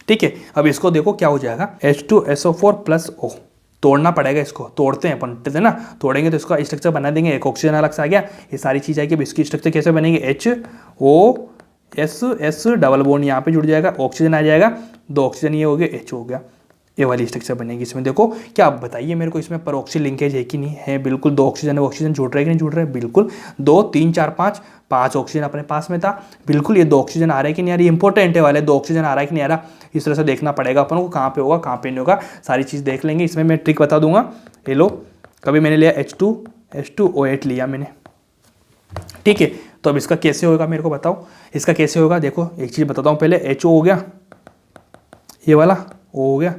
ठीक है। अब इसको देखो क्या हो जाएगा, H2SO4 प्लस O, तोड़ना पड़ेगा इसको, तोड़ते हैं अपन, है ना, तोड़ेंगे तो इसका स्ट्रक्चर बना देंगे, एक ऑक्सीजन अलग से आ गया, ये सारी चीज़ आएगी। अब इसकी स्ट्रक्चर कैसे बनेगी, HOS डबल बॉन्ड यहाँ पे जुड़ जाएगा, ऑक्सीजन आ जाएगा, 2 ऑक्सीजन ये हो गया, H हो गया, ये वाली स्ट्रक्चर बनेगी इसमें। देखो क्या, आप बताइए मेरे को, इसमें परऑक्सी लिंकेज है कि नहीं है, बिल्कुल 2 ऑक्सीजन है, ऑक्सीजन जुड़ रहा है कि नहीं जुड़ रहा है, बिल्कुल 2 3 4 5 ऑक्सीजन अपने पास में था, बिल्कुल ये 2 ऑक्सीजन आ रहा है कि नहीं आ रही, इंपॉर्टेंट है वाले, 2 ऑक्सीजन आ रहा है कि नहीं आ रहा, इस तरह से देखना पड़ेगा अपन को, कहाँ पे होगा कहाँ पे नहीं होगा, सारी चीज़ देख लेंगे। इसमें मैं ट्रिक बता दूंगा, ये लो, कभी मैंने लिया H2O8 लिया मैंने, ठीक है। तो अब इसका कैसे होगा मेरे को बताओ, इसका कैसे होगा, देखो एक चीज़ बताता हूँ पहले, HO हो गया, ये वाला O हो गया,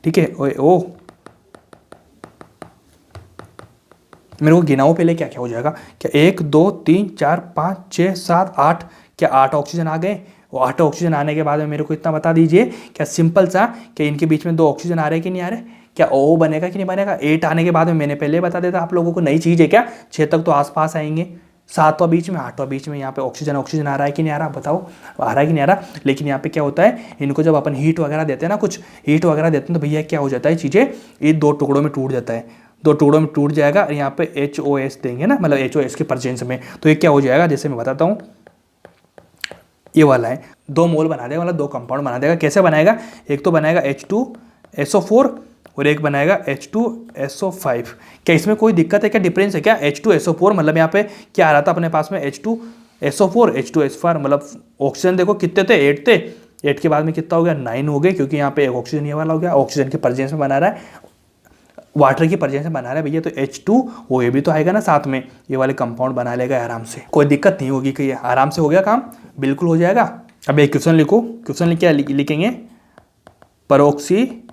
ठीक है, ओ मेरे को गिनाओ पहले क्या क्या हो जाएगा, क्या 1 2 3 4 5 6 7 8, क्या 8 ऑक्सीजन आ गए। वो 8 ऑक्सीजन आने के बाद में मेरे को इतना बता दीजिए, क्या सिंपल सा, क्या इनके बीच में 2 ऑक्सीजन आ रहे कि नहीं आ रहे, क्या O बनेगा कि नहीं बनेगा। 8 आने के बाद में मैंने पहले बता देता आप लोगों को, नई चीज़ है क्या, 6 तक तो आसपास आएंगे, 7वां बीच में, 8वां बीच में, यहाँ पे ऑक्सीजन ऑक्सीजन आ रहा है कि नहीं आ रहा, बताओ आ रहा है कि नहीं आ रहा। लेकिन यहाँ पे क्या होता है, इनको जब अपन हीट वगैरह देते हैं ना, कुछ हीट वगैरह देते हैं तो भैया क्या हो जाता है, चीज़ें ये 2 टुकड़ों में टूट जाता है, 2 टुकड़ों में टूट जाएगा। और यहाँ पे HOS देंगे ना, मतलब HOS के प्रेजेंस में, तो ये क्या हो जाएगा, जैसे मैं बताता हूँ, ये वाला है 2 मोल बना देगा, मतलब 2 कंपाउंड बना देगा। कैसे बनाएगा, एक तो बनाएगा H2SO4 और एक बनाएगा H2SO5। क्या इसमें कोई दिक्कत है, क्या डिफरेंस है क्या, H2SO4 मतलब यहाँ पे क्या आ रहा था अपने पास में, H2SO4 H2SO4, मतलब ऑक्सीजन देखो कितने थे, 8 थे, 8 के बाद में कितना हो गया, 9 हो गए, क्योंकि यहाँ पे एक ऑक्सीजन ये वाला हो गया, ऑक्सीजन के प्रेजेंस में बना रहा है, वाटर की प्रेजेंस में बना रहा है भैया, तो H2 वो ये भी तो आएगा ना साथ में, ये वाले कंपाउंड बना लेगा आराम से, कोई दिक्कत नहीं होगी, कि आराम से हो गया काम, बिल्कुल हो जाएगा। अब एक क्वेश्चन लिखो, क्वेश्चन क्या लिखेंगे, परऑक्सी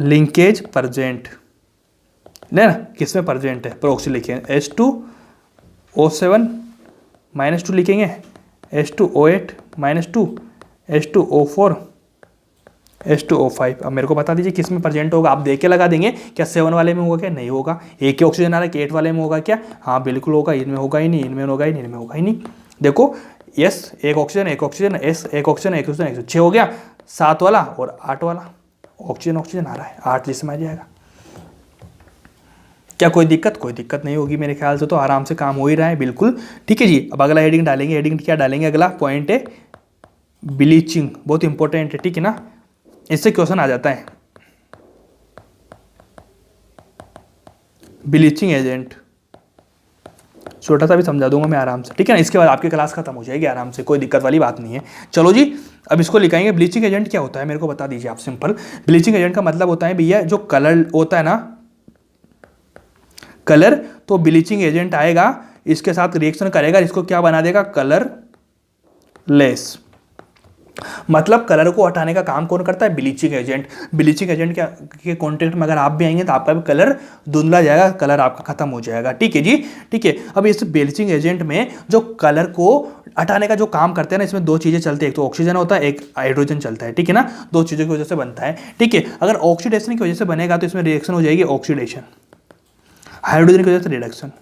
लिंकेज प्रेजेंट, ना किसमें प्रेजेंट है, परऑक्सी लिखेंगे, H2O7 -2 लिखेंगे, H2O8 -2, H2O4 H2O5। अब मेरे को बता दीजिए किस में प्रेजेंट होगा, आप देख के लगा देंगे, क्या 7 वाले में होगा क्या, नहीं होगा। एक ही ऑक्सीजन आ रहा है कि 8 वाले में होगा क्या, हाँ बिल्कुल होगा, इनमें होगा ही नहीं, इनमें होगा ही नहीं, इनमें होगा ही नहीं। देखो यस, एक ऑक्सीजन एस, एक ऑक्सीजन 6 हो गया, 7 वाला और 8 वाला, ऑक्सीजन आ रहा है, 8 जिसमें आ जाएगा। क्या कोई दिक्कत, कोई दिक्कत नहीं होगी मेरे ख्याल से, तो आराम से काम हो ही रहा है, बिल्कुल ठीक है जी। अब अगला हेडिंग डालेंगे, हेडिंग क्या डालेंगे, अगला पॉइंट है ब्लीचिंग, बहुत इंपॉर्टेंट है, ठीक है ना, इससे क्वेश्चन आ जाता है। ब्लीचिंग एजेंट छोटा सा भी समझा दूंगा मैं आराम से, ठीक है ना, इसके बाद आपकी क्लास खत्म हो जाएगी आराम से, कोई दिक्कत वाली बात नहीं है। चलो जी, अब इसको लिखाएंगे। ब्लीचिंग एजेंट क्या होता है मेरे को बता दीजिए आप, सिंपल। ब्लीचिंग एजेंट का मतलब होता है भैया, जो कलर होता है ना, कलर, तो ब्लीचिंग एजेंट आएगा, इसके साथ रिएक्शन करेगा, इसको क्या बना देगा, कलर लेस। मतलब कलर को हटाने का काम कौन करता है, ब्लीचिंग एजेंट। ब्लीचिंग एजेंट के कॉन्टेक्ट में अगर आप भी आएंगे तो आपका भी कलर धुंधला जाएगा, कलर आपका खत्म हो जाएगा, ठीक है जी, ठीक है। अब इस ब्लीचिंग एजेंट में जो कलर को हटाने का जो काम करते हैं ना, इसमें 2 चीजें चलती है, एक तो ऑक्सीजन होता है, एक हाइड्रोजन चलता है, ठीक है ना, 2 चीजों की वजह से बनता है, ठीक है। अगर ऑक्सीडेशन की वजह से बनेगा तो इसमें रिएक्शन हो जाएगी ऑक्सीडेशन, हाइड्रोजन की वजह से रिडक्शन।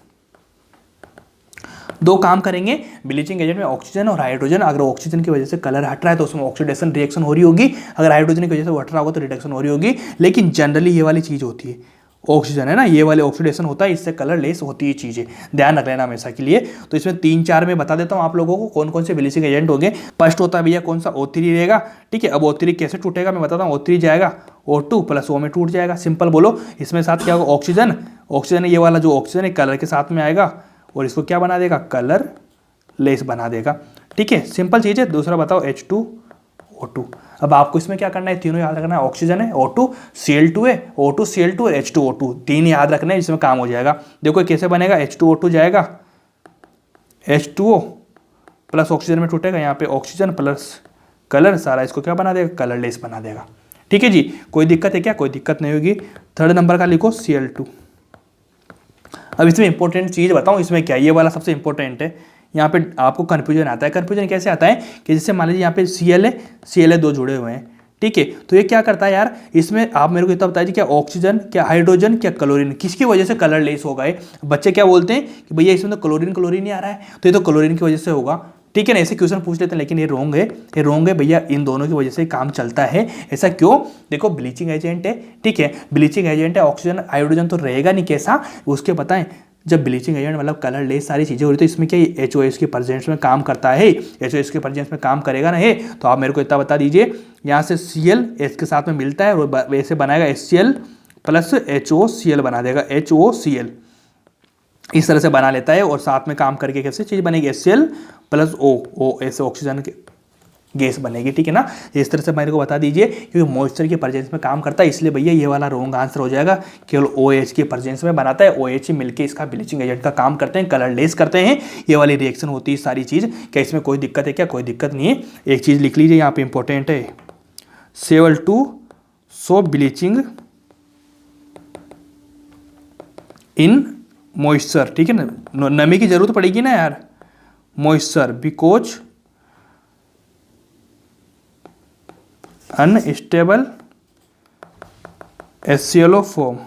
2 काम करेंगे ब्लीचिंग एजेंट में, ऑक्सीजन और हाइड्रोजन। अगर ऑक्सीजन की वजह से कलर हट रहा है तो उसमें ऑक्सीडेशन रिएक्शन हो रही होगी, अगर हाइड्रोजन की वजह से वो हट रहा होगा तो रिडक्शन हो रही होगी। लेकिन जनरली ये वाली चीज़ होती है, ऑक्सीजन है ना, ये वाले ऑक्सीडेशन होता है, इससे कलर लेस होती है चीज़ें, ध्यान रख लेना हमेशा के लिए। तो इसमें 3-4 में बता देता हूँ आप लोगों को कौन कौन से ब्लीचिंग एजेंट होंगे। फर्स्ट होता है भैया कौन सा, O3 रहेगा, ठीक है। अब O3 कैसे टूटेगा मैं बताता हूँ, O3 जाएगा O2 + O में टूट जाएगा, सिंपल बोलो। इसमें साथ क्या होगा, ऑक्सीजन, ऑक्सीजन ये वाला जो ऑक्सीजन है कलर के साथ में आएगा और इसको क्या बना देगा, कलर लेस बना देगा, ठीक है, सिंपल चीज़ है। दूसरा बताओ H2O2। अब आपको इसमें क्या करना है, तीनों याद रखना है, ऑक्सीजन है, O2 Cl2 है, O2 Cl2 और H2O2, 3 याद रखना है, इसमें काम हो जाएगा। देखो कैसे बनेगा, H2O2 जाएगा, H2O प्लस ऑक्सीजन में टूटेगा, यहाँ पे ऑक्सीजन प्लस कलर, सारा इसको क्या बना देगा, कलरलेस बना देगा, ठीक है जी। कोई दिक्कत है क्या, कोई दिक्कत नहीं होगी। 3rd नंबर का लिखो Cl2। अब इसमें इंपॉर्टेंट चीज़ बताऊँ, इसमें क्या, ये वाला सबसे इंपॉर्टेंट है। यहाँ पे आपको कन्फ्यूजन आता है। कन्फ्यूजन कैसे आता है कि जैसे मान लीजिए यहाँ पे Cl है, दो जुड़े हुए हैं, ठीक है। तो ये क्या करता है यार, इसमें आप मेरे को इतना बताइए, क्या ऑक्सीजन, क्या हाइड्रोजन, क्या क्लोरीन, किसकी वजह से कलर लेस हो गए। बच्चे क्या बोलते हैं कि भैया इसमें तो क्लोरीन ही आ रहा है, तो ये तो क्लोरीन की वजह से होगा, ठीक है ना। ऐसे क्वेश्चन पूछ लेते हैं, लेकिन ये रॉन्ग है, ये रॉन्ग है भैया। इन दोनों की वजह से काम चलता है। ऐसा क्यों? देखो ब्लीचिंग एजेंट है, ठीक है, ब्लीचिंग एजेंट है, ऑक्सीजन हाइड्रोजन तो रहेगा नहीं, कैसा उसके बताएं। जब ब्लीचिंग एजेंट मतलब कलर लेस सारी चीज़ें हो रही, तो इसमें क्या HOS के प्रेजेंस में काम करता है। HOS के प्रेजेंस में काम करेगा ना ये, तो आप मेरे को इतना बता दीजिए। यहाँ से Cl H के साथ में मिलता है और वैसे बनाएगा HCl प्लस HOCl बना देगा, HOCl इस तरह से बना लेता है। और साथ में काम करके कैसे चीज़ बनेगी, HCl प्लस O ऐसे ऑक्सीजन के गैस बनेगी, ठीक है ना। इस तरह से मेरे को बता दीजिए, क्योंकि मॉइस्चर के प्रेजेंस में काम करता है, इसलिए भैया ये वाला रॉन्ग आंसर हो जाएगा। केवल OH के प्रेजेंस में बनाता है, OH मिलके इसका ब्लीचिंग एजेंट का काम करते हैं, कलर लेस करते हैं, ये वाली रिएक्शन होती है सारी चीज़। क्या इसमें कोई दिक्कत है? क्या कोई दिक्कत नहीं है। एक चीज़ लिख लीजिए यहाँ पे इंपॉर्टेंट है, Cl2 सो ब्लीचिंग इन मॉइस्चर, ठीक है ना। नमी की जरूरत पड़ेगी ना यार, moisture because unstable HCl form,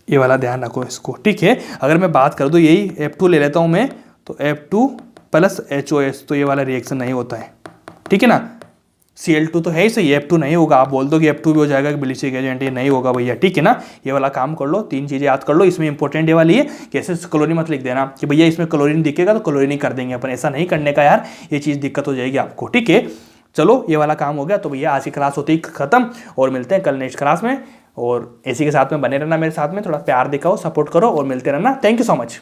ये वाला ध्यान रखो इसको, ठीक है। अगर मैं बात कर दूँ यही F2 ले लेता हूँ मैं, तो F2 प्लस HOS, तो ये वाला रिएक्शन नहीं होता है, ठीक है ना। Cl2 तो है ही सही, F2 नहीं होगा। आप बोल दो कि F2 भी हो जाएगा ब्लीचिंग एजेंट, ये नहीं होगा भैया, ठीक है ना। ये वाला काम कर लो, तीन चीज़ें याद कर लो। इसमें इंपॉर्टेंट ये वाली है, कैसे क्लोरीन मत लिख देना कि भैया इसमें क्लोरीन दिखेगा तो क्लोरीन ही कर देंगे अपन, ऐसा नहीं करने का यार, ये चीज़ दिक्कत हो जाएगी आपको, ठीक है। चलो ये वाला काम हो गया। तो भैया आज की क्लास होती है खत्म, और मिलते हैं कल नेक्स्ट क्लास में। और इसी के साथ में बने रहना, मेरे साथ में थोड़ा प्यार दिखाओ, सपोर्ट करो और मिलते रहना। Thank you so much.